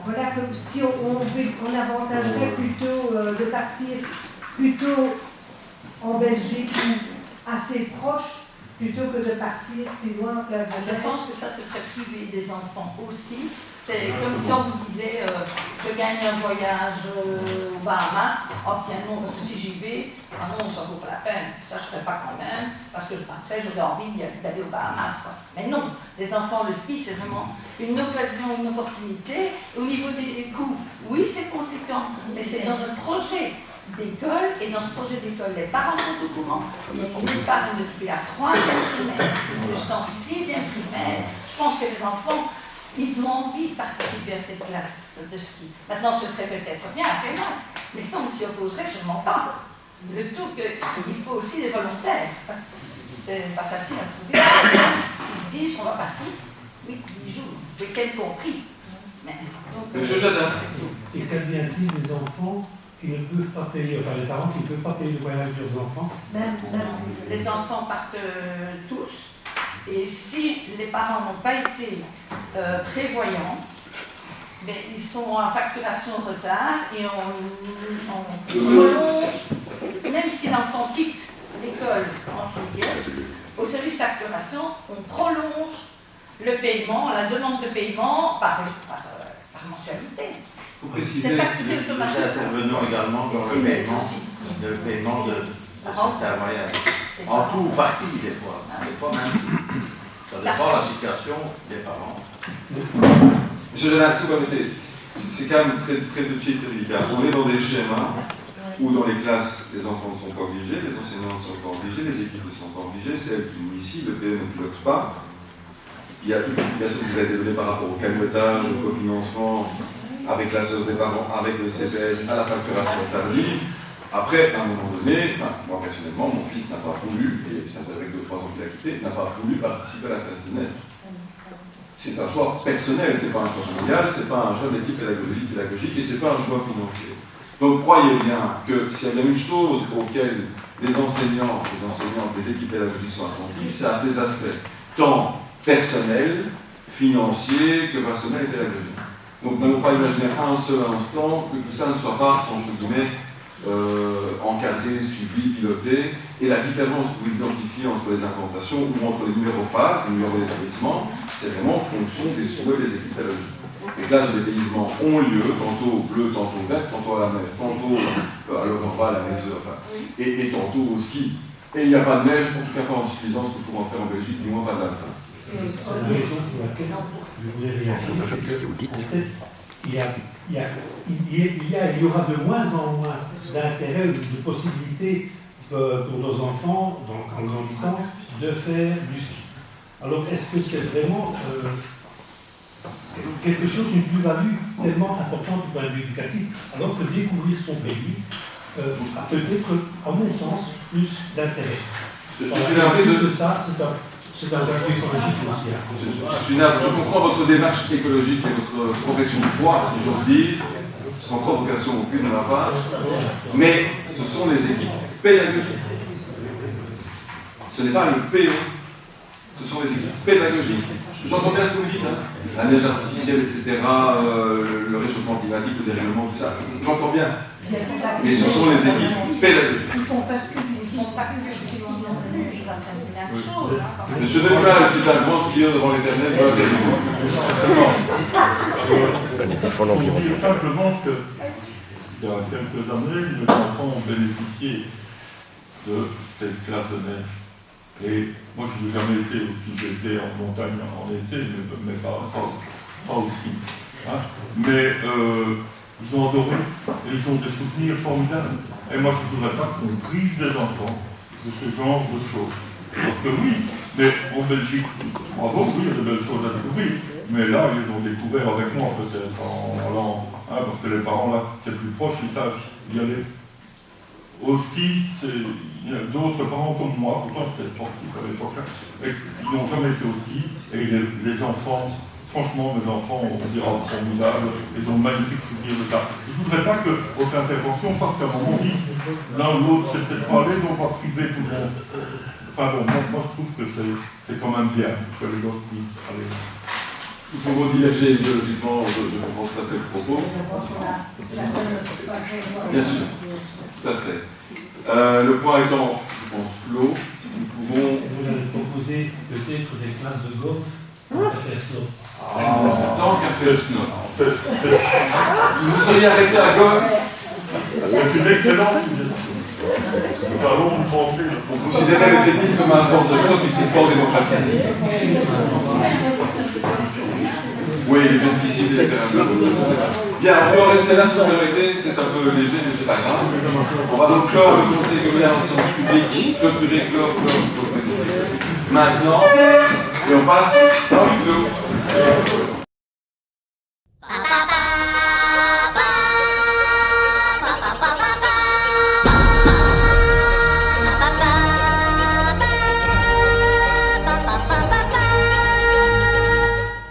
voilà, que si on avantagerait plutôt de partir plutôt en Belgique ou assez proche, plutôt que de partir si loin en classe de mer. Je pense que ça, ce serait privé des enfants aussi. C'est comme si on vous disait, je gagne un voyage aux Bahamas. Oh tiens, non, parce que si j'y vais, ah non, ça vaut pas la peine. Ça, je ne ferai pas quand même, parce que après, j'aurais envie d'aller aux Bahamas. Quoi. Mais non, les enfants, le ski, c'est vraiment une occasion, une opportunité. Au niveau des coûts, oui, c'est conséquent, mais c'est dans notre projet d'école, et dans ce projet d'école, les parents sont au courant. Il y a une épargne depuis la 3e primaire jusqu'en 6e primaire. Je pense que les enfants, ils ont envie de participer à cette classe de ski. Maintenant, ce serait peut-être bien à Pémas, mais ça, on ne s'y opposerait sûrement pas. Le tout qu'il faut aussi des volontaires. C'est pas facile à trouver. Ils se disent qu'on va partir 8-10 jours, week-end compris. Monsieur Jadin. Et qu'advient-il des enfants qui ne peuvent pas payer, enfin les parents qui ne peuvent pas payer le voyage de leurs enfants? Les enfants partent tous, et si les parents n'ont pas été prévoyants, mais ils sont en facturation de retard et on prolonge, même si l'enfant quitte l'école en 6e, au service facturation, on prolonge le paiement, la demande de paiement par mensualité. Pour préciser, nous intervenons également dans le paiement de certains voyages. En tout ou partie, des fois même. Ça dépend de la situation des parents. Monsieur Jadin, si vous permettez, c'est quand même très petit et très délicat. On est dans des schémas où dans les classes, les enfants ne sont pas obligés, les enseignants ne sont pas obligés, les équipes ne sont pas obligées, c'est elles qui nous ici, le PE ne pilote pas. Il y a toute l'explication qui vous a été donnée par rapport au cagnotage, au cofinancement, avec la sauce des parents, avec le CPS, à la facturation tardive. Après, à un moment donné, moi personnellement, mon fils n'a pas voulu, et ça fait avec 2-3 ans qu'il a quitté, n'a pas voulu participer à la classe de neige. C'est un choix personnel, c'est pas un choix familial, c'est pas un choix d'équipe pédagogique et c'est pas un choix financier. Donc croyez bien que s'il y a bien une chose auquel les enseignants, les équipes pédagogiques sont attentifs, c'est à ces aspects, tant personnels, financiers que personnels et pédagogiques. Donc n'allons pas imaginer un seul instant que tout ça ne soit pas, entre guillemets, encadré, suivi, piloté, et la différence que vous identifiez entre les implantations ou entre les numéros phases, les numéros d'établissement, c'est vraiment en fonction des souhaits des équipes pédagogiques. Les classes de dépaysement ont lieu, tantôt au bleu, tantôt au vert, tantôt à la neige, tantôt à l'Europa, à la neige, et tantôt au ski. Et il n'y a pas de neige, en tout cas pas en suffisance que pour en faire en Belgique, du moins pas d'alpin. La raison pour laquelle je voulais réagir, c'est qu'en fait, il y aura de moins en moins d'intérêt ou de possibilités pour nos enfants, en grandissant, de faire du ski. Alors, est-ce que c'est vraiment quelque chose, une plus-value tellement importante du point de vue éducatif, alors que découvrir son pays a peut-être, à mon sens, plus d'intérêt? Je suis navré de ça, c'est un point écologique aussi. Je suis navré, je comprends votre démarche écologique et votre profession de foi, si j'ose dire, sans provocation aucune de ma part, mais ce sont les équipes pédagogiques. Ce n'est pas le PE, ce sont les équipes pédagogiques. J'entends bien ce que vous dites, hein. La neige artificielle, etc., le réchauffement climatique, le dérèglement, tout ça, j'entends bien. Mais ce sont les équipes pédagogiques. Ils ne font pas que du ski, pas que du ski. Monsieur Delmal, qui est un grand skieur devant l'éternel, va Je veux dire simplement qu'il y a quelques années, les enfants ont bénéficié de cette classe de neige. Et moi, je n'ai jamais été au ski, j'ai été en montagne en été, mais pas au ski. Hein. Mais ils ont adoré et ils ont des souvenirs formidables. Et moi, je ne voudrais pas qu'on prive des enfants de ce genre de choses. Parce que oui, mais en Belgique, bravo, oui, il y a de belles choses à découvrir. Mais là, ils ont découvert avec moi peut-être en allant, hein, parce que les parents là, c'est plus proche, ils savent y aller. Au ski, il y a d'autres parents comme moi, pourtant c'était sportif à l'époque, et qui n'ont jamais été au ski, et les enfants, franchement, mes enfants, on dira formidables, ils ont de magnifiques souvenirs de ça. Je ne voudrais pas qu'autre intervention fasse qu'à un moment dit, l'un ou l'autre, c'est peut-être pas aller, donc on va priver tout le monde. Enfin bon, moi je trouve que c'est quand même bien que les gosses puissent aller. Pour rediverger idéologiquement, je comprends tout à fait le propos. Bien sûr, tout à fait. Le point étant, je pense, clos, nous pouvons... Vous avez proposé peut-être des classes de golf à faire snow. Tant qu'à faire snow. Vous seriez arrêté à golf. C'est une excellente suggestion. Nous allons nous pencher. Vous considérez le tennis comme un sport de snow, puis c'est fort démocratique. Oui, les pesticides et les Bien, on peut en rester là si vous l'arrêtez, c'est un peu léger, mais c'est pas grave. On va donc clore le conseil communal en séance publique, clôturer, clore. Maintenant, et on passe dans le clos.